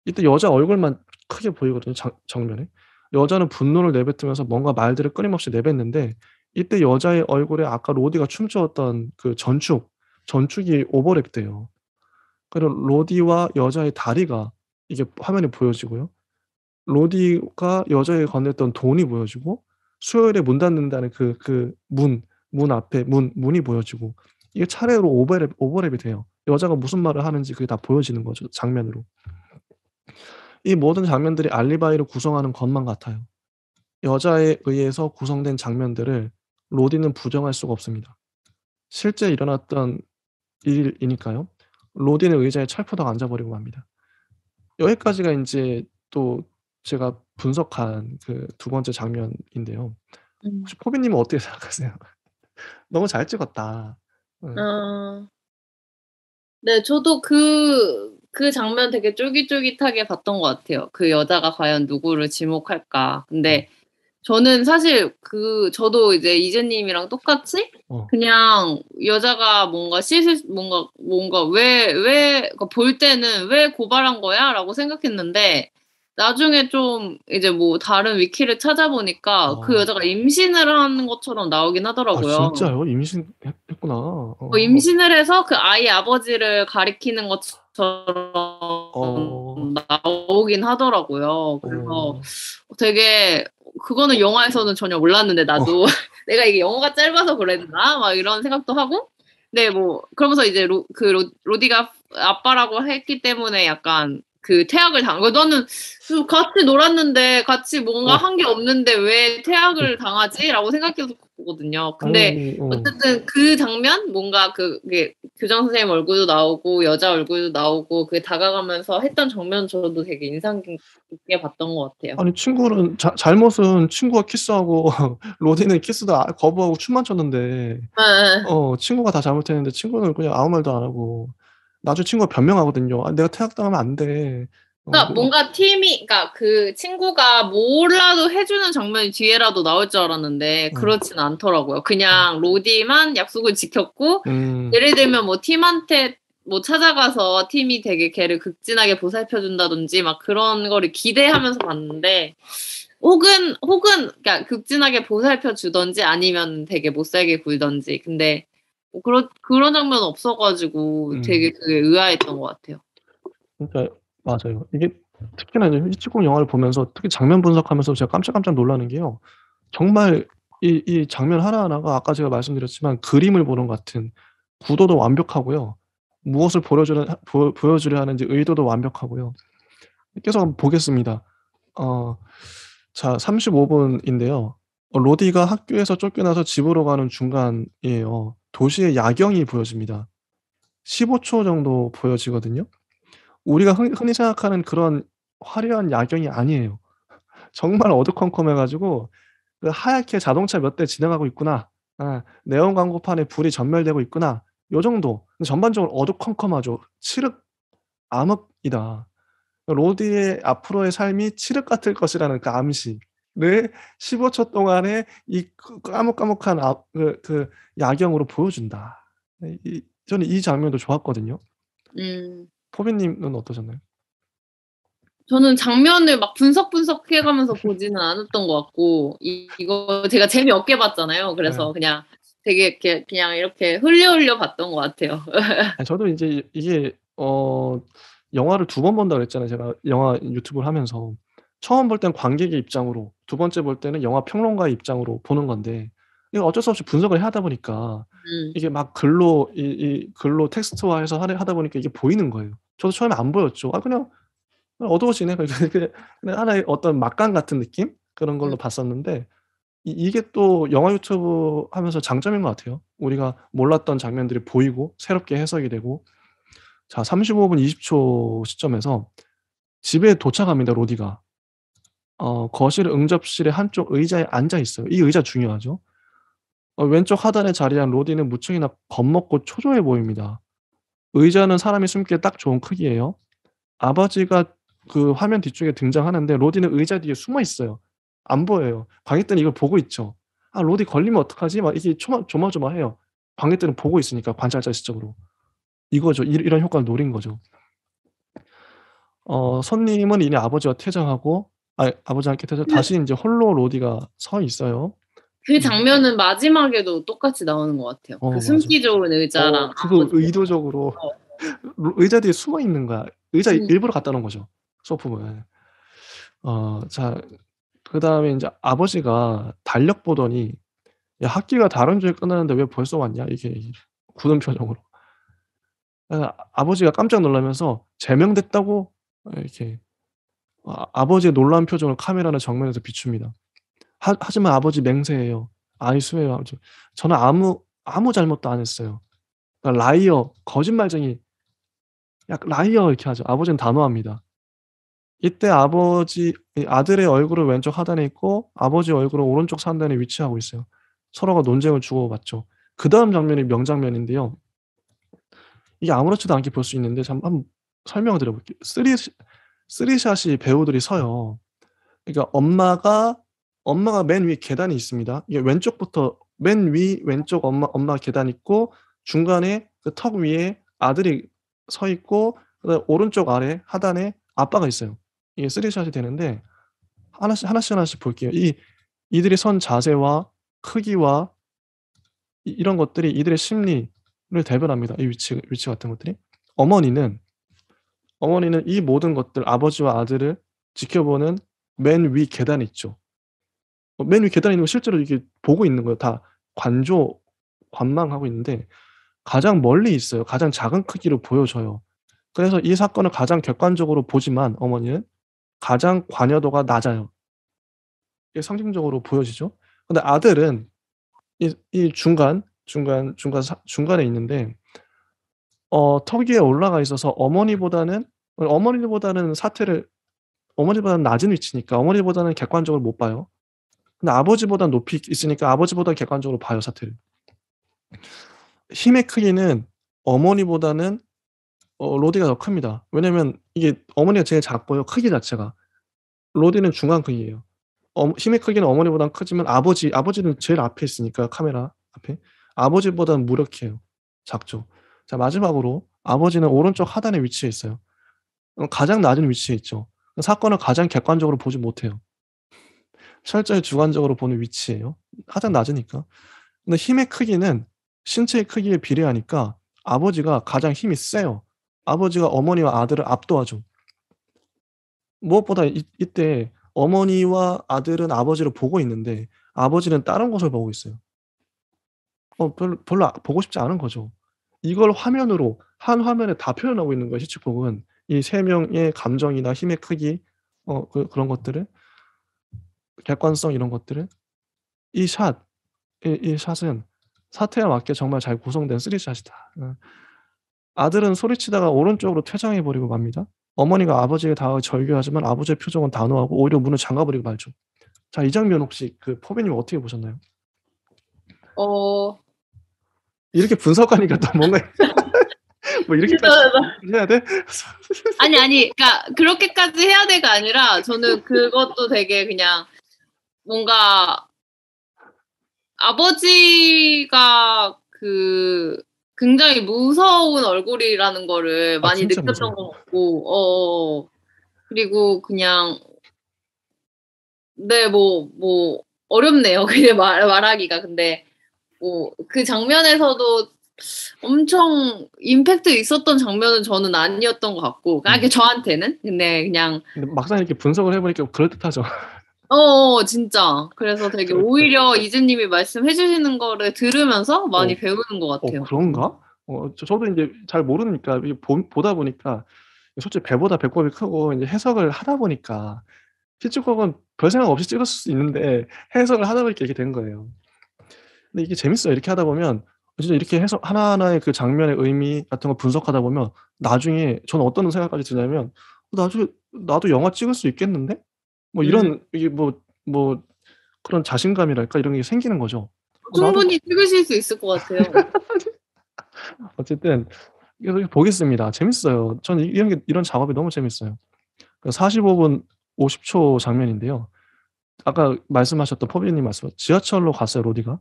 [SPEAKER 1] 이때 여자 얼굴만 크게 보이거든요, 정면에. 여자는 분노를 내뱉으면서 뭔가 말들을 끊임없이 내뱉는데 이때 여자의 얼굴에 아까 로디가 춤추었던 그 전축이 오버랩 돼요. 그리고 로디와 여자의 다리가 이게 화면에 보여지고요. 로디가 여자에게 건넸던 돈이 보여지고 수요일에 문 닫는다는 문 앞에 문이 보여지고 이게 차례로 오버랩이 돼요. 여자가 무슨 말을 하는지 그게 다 보여지는 거죠, 장면으로. 이 모든 장면들이 알리바이를 구성하는 것만 같아요. 여자에 의해서 구성된 장면들을 로디는 부정할 수가 없습니다. 실제 일어났던 일이니까요. 로디는 의자에 철푸덕 앉아 버리고 맙니다. 여기까지가 인제 또 제가 분석한 그 두 번째 장면인데요. 혹시 포비님은 어떻게 생각하세요? 너무 잘 찍었다.
[SPEAKER 2] 네, 저도 그 장면 되게 쫄깃쫄깃하게 봤던 것 같아요. 그 여자가 과연 누구를 지목할까. 근데 저는 사실 저도 이제 이재님이랑 똑같이 그냥 여자가 뭔가 그러니까 볼 때는 왜 고발한 거야? 라고 생각했는데 나중에 좀 이제 뭐 다른 위키를 찾아보니까 그 여자가 임신을 한 것처럼 나오긴 하더라고요.
[SPEAKER 1] 진짜요? 임신했구나.
[SPEAKER 2] 임신을 해서 그 아이 아버지를 가리키는 것처럼 나오긴 하더라고요. 그래서 되게 그거는 영화에서는 전혀 몰랐는데 나도 내가 이게 영화가 짧아서 그랬나? 막 이런 생각도 하고. 네, 뭐 그러면서 이제 로디가 아빠라고 했기 때문에 약간 그 태학을 당한 거. 너는 같이 놀았는데 같이 뭔가 한 게 없는데 왜 태학을 당하지?라고 생각해서 보거든요. 근데 어쨌든 그 장면 뭔가 그게 교장 선생님 얼굴도 나오고 여자 얼굴도 나오고 그 다가가면서 했던 장면 저도 되게 인상 깊게 봤던 것 같아요.
[SPEAKER 1] 아니 친구는 잘못은 친구가 키스하고 로디는 키스도 거부하고 춤만 췄는데 친구가 다 잘못했는데 친구는 그냥 아무 말도 안 하고 나중에 친구가 변명하거든요. "내가 태학당하면 안 돼."
[SPEAKER 2] 그러니까 뭔가 그러니까 그 친구가 뭐라도 해주는 장면이 뒤에라도 나올 줄 알았는데 그렇진 않더라고요. 그냥 로디만 약속을 지켰고 예를 들면 뭐 팀한테 뭐 찾아가서 팀이 되게 걔를 극진하게 보살펴준다든지 막 그런 거를 기대하면서 봤는데 혹은 그러니까 극진하게 보살펴주던지 아니면 되게 못살게 굴던지 근데 그런 장면 없어가지고 되게 그게 의아했던 것 같아요.
[SPEAKER 1] 그러니까 맞아요. 이게 특히나 이제 히치콕 영화를 보면서 특히 장면 분석하면서 제가 깜짝깜짝 놀라는 게요. 정말 이 장면 하나하나가 아까 제가 말씀드렸지만 그림을 보는 것 같은 구도도 완벽하고요. 무엇을 보여주려 하는지 의도도 완벽하고요. 계속 한번 보겠습니다. 자 35 분인데요. 로디가 학교에서 쫓겨나서 집으로 가는 중간이에요. 도시의 야경이 보여집니다. 15초 정도 보여지거든요. 우리가 흔히 생각하는 그런 화려한 야경이 아니에요. 정말 어두컴컴해 가지고 그 하얗게 자동차 몇 대 지나가고 있구나. 네온 광고판에 불이 전멸되고 있구나. 요 정도. 전반적으로 어두컴컴하죠. 칠흑 암흑이다. 로디의 앞으로의 삶이 칠흑 같을 것이라는 그 암시를 15초 동안에 이 까뭇까뭇한 그 야경으로 보여준다. 저는 이 장면도 좋았거든요. 포비님은 어떠셨나요?
[SPEAKER 2] 저는 장면을 막 분석해 가면서 보지는 않았던 것 같고 이거 제가 재미없게 봤잖아요. 그래서 그냥 되게 그냥 이렇게 흘려 봤던 것 같아요.
[SPEAKER 1] 저도 이제 이게 영화를 2번 본다 그랬잖아요. 제가 영화 유튜브를 하면서. 처음 볼 땐 관객의 입장으로, 두 번째 볼 때는 영화 평론가의 입장으로 보는 건데 이거 어쩔 수 없이 분석을 하다 보니까 이게 막 글로 글로 텍스트화해서 하다 보니까 이게 보이는 거예요. 저도 처음에 안 보였죠. 그냥 어두워지네. 그냥 하나의 어떤 막강 같은 느낌? 그런 걸로 봤었는데 이게 또 영화 유튜브 하면서 장점인 것 같아요. 우리가 몰랐던 장면들이 보이고 새롭게 해석이 되고. 자 35분 20초 시점에서 집에 도착합니다, 로디가. 거실 응접실의 한쪽 의자에 앉아 있어요. 이 의자 중요하죠. 왼쪽 하단에 자리한 로디는 무척이나 겁먹고 초조해 보입니다. 의자는 사람이 숨기에 딱 좋은 크기예요. 아버지가 그 화면 뒤쪽에 등장하는데 로디는 의자 뒤에 숨어 있어요. 안 보여요. 관객들은 이걸 보고 있죠. '아 로디 걸리면 어떡하지?' 막 이게 조마조마해요. 관객들은 보고 있으니까 관찰자 시점으로. 이거죠. 이런 효과를 노린 거죠. 손님은 이미 아버지와 퇴장하고 아버지와 함께 다시 인제 홀로 로디가 서 있어요.
[SPEAKER 2] 그 장면은 마지막에도 똑같이 나오는 것 같아요. 그
[SPEAKER 1] 맞아.
[SPEAKER 2] 숨기 좋은 의자랑
[SPEAKER 1] 그거 의도적으로 의자 뒤에 숨어 있는 거야. 의자 일부러 갖다 놓은 거죠, 소품을. 자 그다음에 인제 아버지가 달력 보더니 "야 학기가 다른 주에 끝나는데 왜 벌써 왔냐?" 이렇게 굳은 표정으로. 아버지가 깜짝 놀라면서 "제명됐다고?" 이렇게 아버지의 놀란 표정을 카메라는 정면에서 비춥니다. 하지만 아버지 맹세해요. 아이수예요. 저는 아무 잘못도 안 했어요. 그러니까 라이어, 거짓말쟁이, 약간 라이어 이렇게 하죠. 아버지는 단호합니다. 이때 아들의 얼굴은 왼쪽 하단에 있고 아버지 얼굴은 오른쪽 상단에 위치하고 있어요. 서로가 논쟁을 주고받죠. 그다음 장면이 명장면인데요. 이게 아무렇지도 않게 볼 수 있는데 한번 설명을 드려 볼게요. 쓰리샷이 배우들이 서요. 그러니까 엄마가 맨 위에 계단이 있습니다. 이게 왼쪽부터 맨 왼쪽 엄마 계단 있고 중간에 그 턱 위에 아들이 서 있고 그다음에 오른쪽 아래 하단에 아빠가 있어요. 이게 쓰리샷이 되는데 하나씩 볼게요. 이들이 선 자세와 크기와 이런 것들이 이들의 심리를 대변합니다. 이 위치 같은 것들이. 어머니는 이 모든 것들 아버지와 아들을 지켜보는 맨 위 계단에 있죠. 맨 위 계단에 있는 거 실제로 이렇게 보고 있는 거예요. 다 관망하고 있는데 가장 멀리 있어요. 가장 작은 크기로 보여져요. 그래서 이 사건을 가장 객관적으로 보지만 어머니는 가장 관여도가 낮아요. 이게 상징적으로 보여지죠. 근데 아들은 이 중간에 있는데 턱 위에 올라가 있어서 어머니보다는 낮은 위치니까 어머니보다는 객관적으로 못 봐요. 근데 아버지보다는 높이 있으니까 아버지보다 객관적으로 봐요, 사태를. 힘의 크기는 어머니보다는 로디가 더 큽니다. 왜냐면 이게 어머니가 제일 작고요, 크기 자체가. 로디는 중간 크기예요. 힘의 크기는 어머니보다는 크지만 아버지는 제일 앞에 있으니까 카메라 앞에. 아버지보다는 무력해요. 작죠. 자 마지막으로 아버지는 오른쪽 하단에 위치해 있어요. 가장 낮은 위치에 있죠. 사건을 가장 객관적으로 보지 못해요. 철저히 주관적으로 보는 위치예요. 가장 낮으니까. 근데 힘의 크기는 신체의 크기에 비례하니까 아버지가 가장 힘이 세요. 아버지가 어머니와 아들을 압도하죠. 무엇보다 이때 어머니와 아들은 아버지를 보고 있는데 아버지는 다른 곳을 보고 있어요. 별로 보고 싶지 않은 거죠. 이걸 화면으로 한 화면에 다 표현하고 있는 거예요, 히치콕은. 이 세 명의 감정이나 힘의 크기 그런 것들을, 객관성 이런 것들을. 이 샷은 사태에 맞게 정말 잘 구성된 3샷이다. 아들은 소리치다가 오른쪽으로 퇴장해 버리고 맙니다. 어머니가 아버지에게 다가가 절규하지만 아버지의 표정은 단호하고 오히려 문을 잠가 버리고 말죠. 자, 이 장면 혹시 포비님 어떻게 보셨나요? 이렇게 분석하니까 또 뭔가 뭐 이렇게까지 해야 돼?
[SPEAKER 2] 아니, 그러니까 그렇게까지 해야 돼가 아니라 저는 그것도 되게 그냥 뭔가 아버지가 굉장히 무서운 얼굴이라는 거를 많이 느꼈던 것 같고, 그리고 그냥 네, 뭐 어렵네요. 그냥 말하기가. 근데 그 장면에서도 엄청 임팩트 있었던 장면은 저는 아니었던 것 같고, 저한테는. 근데 그냥
[SPEAKER 1] 막상 이렇게 분석을 해보니까 그럴듯하죠.
[SPEAKER 2] 진짜. 그래서 되게 오히려 이즈님이 말씀해 주시는 거를 들으면서 많이 배우는 것 같아요.
[SPEAKER 1] 그런가? 저도 이제 잘 모르니까 보다 보니까 솔직히 배보다 배꼽이 크고 이제 해석을 하다 보니까 히치콕은 별 생각 없이 찍었을 수 있는데 해석을 하다 보니까 이렇게 된 거예요. 근데 이게 재밌어요. 이렇게 하다 보면 진짜 이렇게 해석 하나하나의 그 장면의 의미 같은 거 분석하다 보면 나중에 저는 어떤 생각까지 드냐면 나중에 나도 영화 찍을 수 있겠는데? 뭐 이런 이게 뭐 그런 자신감이랄까 이런 게 생기는 거죠.
[SPEAKER 2] 충분히 찍으실 수 있을 것 같아요.
[SPEAKER 1] 어쨌든 계속 보겠습니다. 재밌어요. 저는 이런 작업이 너무 재밌어요. 45분 50초 장면인데요. 아까 말씀하셨던 포비님 지하철로 갔어요, 로디가.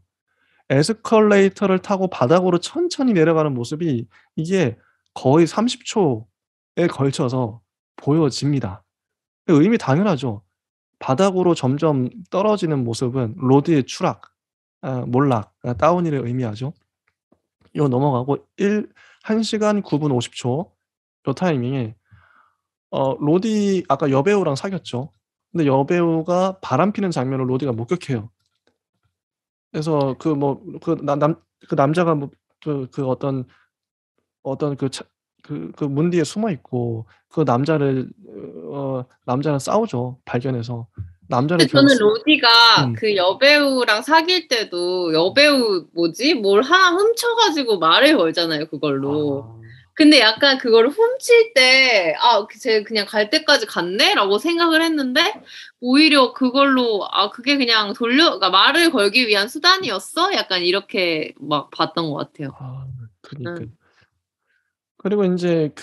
[SPEAKER 1] 에스컬레이터를 타고 바닥으로 천천히 내려가는 모습이 이게 거의 30초에 걸쳐서 보여집니다. 의미 당연하죠. 바닥으로 점점 떨어지는 모습은 로디의 추락, 몰락, 다운힐을 의미하죠. 이거 넘어가고 1시간 9분 50초 요 타이밍에 로디 아까 여배우랑 사귀었죠. 근데 여배우가 바람피는 장면을 로디가 목격해요. 그래서 그 남자가 문 뒤에 숨어 있고 그 남자는 싸우죠. 발견해서. 남자는
[SPEAKER 2] 저는 로디가 그 여배우랑 사귈 때도 여배우 뭘 하나 훔쳐가지고 말을 걸잖아요, 그걸로. 근데 약간 그걸 훔칠 때, 쟤 그냥 갈 때까지 갔네? 라고 생각을 했는데, 오히려 그걸로, 그게 그냥 그러니까 말을 걸기 위한 수단이었어? 약간 이렇게 막 봤던 것 같아요.
[SPEAKER 1] 그니까요. 그리고 인제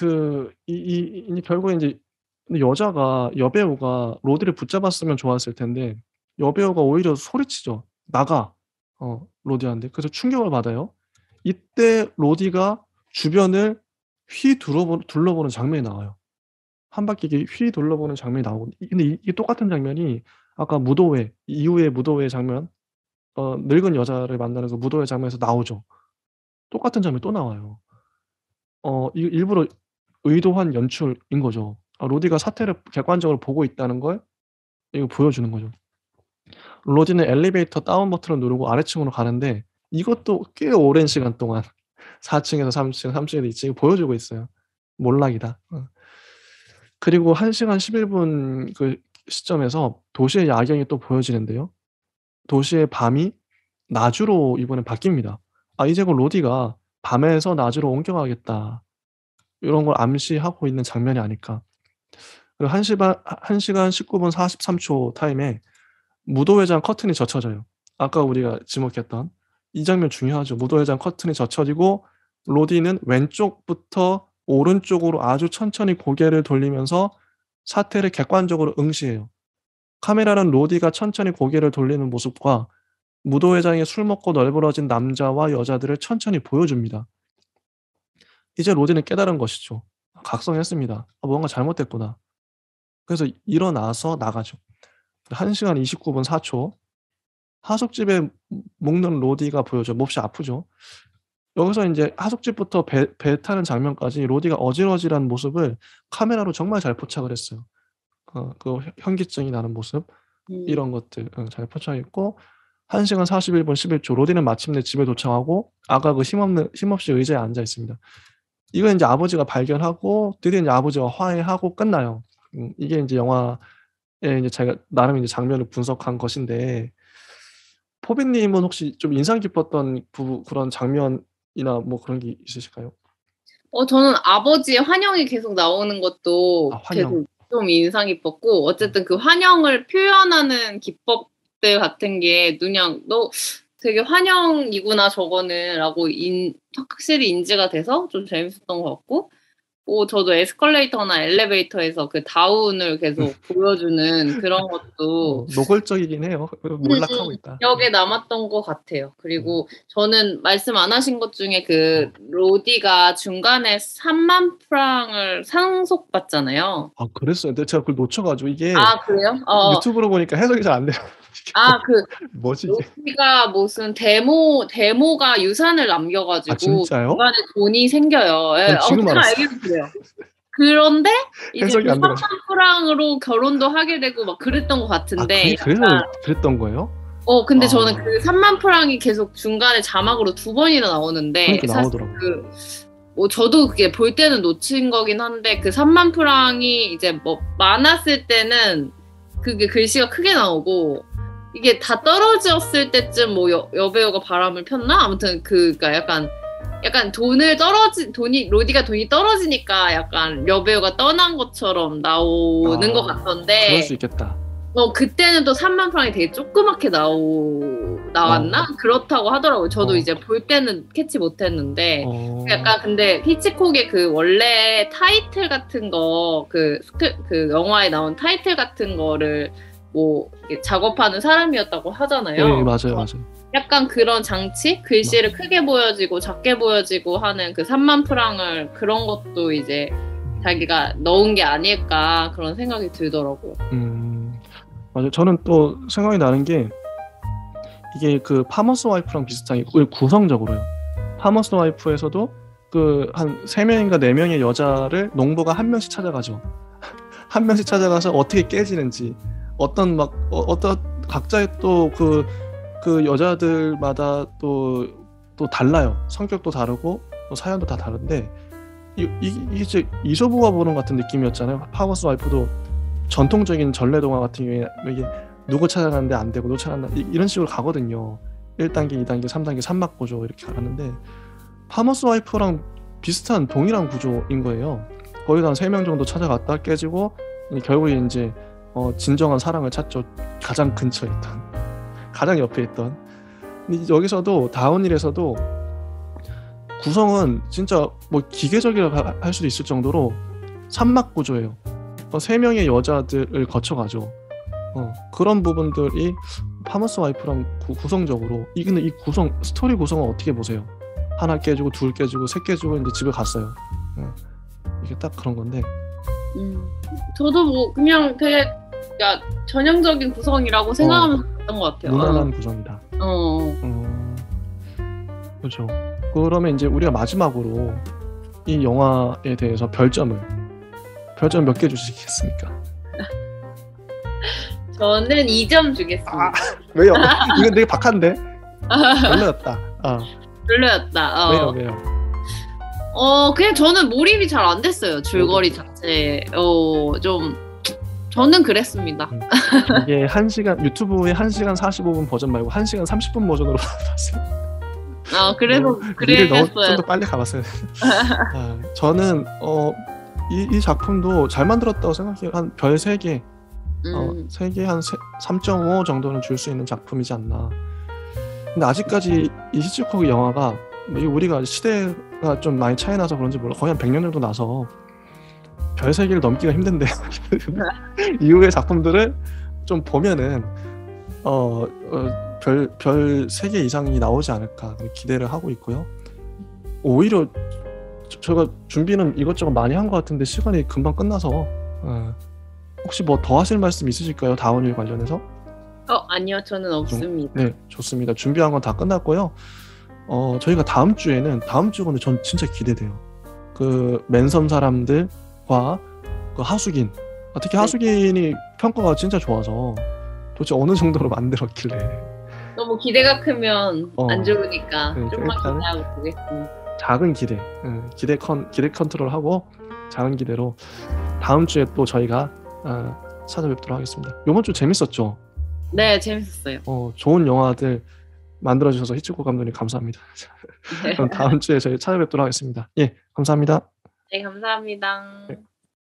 [SPEAKER 1] 결국에 인제 여배우가 로디를 붙잡았으면 좋았을 텐데, 여배우가 오히려 소리치죠. "나가." 로디한테. 그래서 충격을 받아요. 이때 로디가 주변을 둘러보는 장면이 나와요. 한 바퀴 이렇게 둘러보는 장면이 나오고, 근데 이게 똑같은 장면이 아까 무도회 이후의 무도회 장면, 늙은 여자를 만나는 그 무도회 장면에서 나오죠. 똑같은 장면이 또 나와요. 이거 일부러 의도한 연출인 거죠. 로디가 사태를 객관적으로 보고 있다는 걸 이거 보여주는 거죠. 로디는 엘리베이터 다운 버튼을 누르고 아래층으로 가는데 이것도 꽤 오랜 시간 동안 4 층에서 3 층, 3 층에서 2 층 보여주고 있어요. 몰락이다. 그리고 1 시간 11분 그 시점에서 도시의 야경이 또 보여지는데요. 도시의 밤이 낮으로 이번엔 바뀝니다. 이제 곧 로디가 밤에서 낮으로 옮겨가겠다. 요런 걸 암시하고 있는 장면이 아닐까. 그리고 1 시간 19분 43초 타임에 무도회장 커튼이 젖혀져요. 아까 우리가 지목했던 이 장면 중요하죠. 무도회장 커튼이 젖혀지고 로디는 왼쪽부터 오른쪽으로 아주 천천히 고개를 돌리면서 사태를 객관적으로 응시해요. 카메라는 로디가 천천히 고개를 돌리는 모습과 무도회장이 술 먹고 널브러진 남자와 여자들을 천천히 보여줍니다. 이제 로디는 깨달은 것이죠. 각성했습니다. '뭔가 잘못됐구나.' 그래서 일어나서 나가죠. 1 시간 29분 4초 하숙집에 묵는 로디가 보여져요. 몹시 아프죠. 여기서 이제 하숙집부터 배 타는 장면까지 로디가 어질어질한 모습을 카메라로 정말 잘 포착을 했어요. 그 현기증이 나는 모습 이런 것들 잘 포착했고 1시간 41분 11초 로디는 마침내 집에 도착하고 아가 힘없이 의자에 앉아 있습니다. 이건 이제 아버지가 발견하고 드디어 이제 아버지와 화해하고 끝나요. 이게 이제 영화에 이제 제가 나름 이제 장면을 분석한 것인데 포비님은 혹시 좀 인상 깊었던 그런 장면이나 뭐 그런 게 있으실까요?
[SPEAKER 2] 저는 아버지의 환영이 계속 나오는 것도
[SPEAKER 1] 환영.
[SPEAKER 2] 계속 좀 인상 깊었고 어쨌든 그 환영을 표현하는 기법들 같은 게 그냥 너 되게 환영이구나 저거는 라고 확실히 인지가 돼서 좀 재밌었던 것 같고 저도 에스컬레이터나 엘리베이터에서 그 다운을 계속 보여주는 그런 것도
[SPEAKER 1] 노골적이긴 해요. 몰락하고 있다.
[SPEAKER 2] 기억에 남았던 것 같아요. 그리고 저는 말씀 안 하신 것 중에 그 로디가 중간에 3만 프랑을 상속받잖아요.
[SPEAKER 1] 그랬어요. 근데 제가 그걸 놓쳐가지고 이게
[SPEAKER 2] 그래요?
[SPEAKER 1] 유튜브로 보니까 해석이 잘 안 돼요. 뭐지 이게?
[SPEAKER 2] 로디가 무슨 데모가 유산을 남겨가지고
[SPEAKER 1] 진짜요?
[SPEAKER 2] 중간에 돈이 생겨요. 예,
[SPEAKER 1] 지금 알았어요.
[SPEAKER 2] 그래요. 그런데 이제
[SPEAKER 1] 해석이 안
[SPEAKER 2] 3만 프랑으로 결혼도 하게 되고 막 그랬던 것 같은데.
[SPEAKER 1] 그래서 그랬던 거예요?
[SPEAKER 2] 근데 저는 그 3만 프랑이 계속 중간에 자막으로 2번이나 나오는데
[SPEAKER 1] 나오더라고요.
[SPEAKER 2] 저도 그게 볼 때는 놓친 거긴 한데 그 3만 프랑이 이제 뭐 많았을 때는 그게 글씨가 크게 나오고 이게 다 떨어졌을 때쯤 뭐 여배우가 바람을 폈나? 아무튼 그니까 약간 로디가 돈이 떨어지니까 약간 여배우가 떠난 것처럼 나오는 것 같던데.
[SPEAKER 1] 그럴 수 있겠다.
[SPEAKER 2] 그때는 또 3만 프랑이 되게 조그맣게 나왔나? 그렇다고 하더라고요. 저도 이제 볼 때는 캐치 못했는데 약간 근데 히치콕의 그 원래 타이틀 같은 거 그 영화에 나온 타이틀 같은 거를 뭐 작업하는 사람이었다고 하잖아요.
[SPEAKER 1] 네, 맞아요.
[SPEAKER 2] 약간 그런 장치? 글씨를 크게 보여지고 작게 보여지고 하는 그 3만 프랑을 그런 것도 이제 자기가 넣은 게 아닐까 그런 생각이 들더라고요.
[SPEAKER 1] 맞아요. 저는 또 생각이 나는 게 이게 그 파머스 와이프랑 비슷하게 구성적으로요. 파머스 와이프에서도 그 한 3명인가 4명의 여자를 농부가 한 명씩 찾아가죠. 한 명씩 찾아가서 어떻게 깨지는지 어떤 각자의 또 그 여자들마다 또 달라요. 성격도 다르고 또 사연도 다 다른데 이게 이소부가 보는 같은 느낌이었잖아요. 파머스 와이프도 전통적인 전래동화 같은 경우에 이게 누구 찾아가는데 안 되고 누구 찾아간다 이런 식으로 가거든요. 1단계, 2단계, 3단계 삼막구조 이렇게 가는데 파머스 와이프랑 비슷한 동일한 구조인 거예요. 거의 한 3명 정도 찾아갔다 깨지고 결국에 이제 진정한 사랑을 찾죠. 가장 근처에 있던 가장 옆에 있던. 근데 여기서도 다운힐에서도 구성은 진짜 뭐 기계적이라고 할 수도 있을 정도로 삼막구조예요. 3명의 여자들을 거쳐가죠. 그런 부분들이 파머스 와이프랑 구성적으로 근데 이 스토리 구성은 어떻게 보세요? 하나 깨지고 둘 깨지고 셋 깨지고 이제 집에 갔어요. 이게 딱 그런 건데.
[SPEAKER 2] 저도 뭐 그냥 되게 전형적인 구성이라고 생각하면 됐던 것 같아요.
[SPEAKER 1] 무난한 구성이다. 그렇죠. 그러면 이제 우리가 마지막으로 이 영화에 대해서 별점 몇 개 주시겠습니까?
[SPEAKER 2] 저는 2점 주겠습니다.
[SPEAKER 1] 왜요? 이건 되게 박한데? 별로였다.
[SPEAKER 2] 별로였다.
[SPEAKER 1] 왜요?
[SPEAKER 2] 그냥 저는 몰입이 잘 안 됐어요. 줄거리 자체에. 저는 그랬습니다.
[SPEAKER 1] 이게 1시간 유튜브에 1시간 45분 버전 말고 1시간 30분 버전으로 봤어요.
[SPEAKER 2] 그래서 그랬어요.
[SPEAKER 1] 좀 더 빨리 가봤어요. 저는 이 작품도 잘 만들었다고 생각해요. 한 별 3개 3개 한 3.5 정도는 줄 수 있는 작품이지 않나. 근데 아직까지 이 히치콕의 영화가 우리가 시대가 좀 많이 차이 나서 그런지 몰라 거의 한 100년 정도 나서 별 3개를 넘기가 힘든데 이후의 작품들을 좀 보면은 별 3개 이상이 나오지 않을까 기대를 하고 있고요. 오히려 제가 준비는 이것저것 많이 한 것 같은데 시간이 금방 끝나서 혹시 뭐 더 하실 말씀 있으실까요? 다운힐 관련해서?
[SPEAKER 2] 아니요. 저는 없습니다.
[SPEAKER 1] 네, 좋습니다. 준비한 건 다 끝났고요. 저희가 다음 주에는 다음 주 근데 전 진짜 기대돼요. 그 맨섬 사람들과 그 하수긴, 특히
[SPEAKER 2] 네.
[SPEAKER 1] 하수긴이 평가가 진짜 좋아서 도대체 어느 정도로 만들었길래.
[SPEAKER 2] 너무 기대가 크면 안 좋으니까
[SPEAKER 1] 네,
[SPEAKER 2] 좀만 기대하고 보겠습니다.
[SPEAKER 1] 작은 기대, 기대 컨트롤하고 작은 기대로 다음 주에 또 저희가 찾아뵙도록 하겠습니다. 이번 주 재밌었죠?
[SPEAKER 2] 네, 재밌었어요.
[SPEAKER 1] 좋은 영화들 만들어주셔서 히치콕 감독님 감사합니다. 그럼 다음 주에 저희 찾아뵙도록 하겠습니다. 예, 감사합니다.
[SPEAKER 2] 네, 감사합니다.
[SPEAKER 1] 네.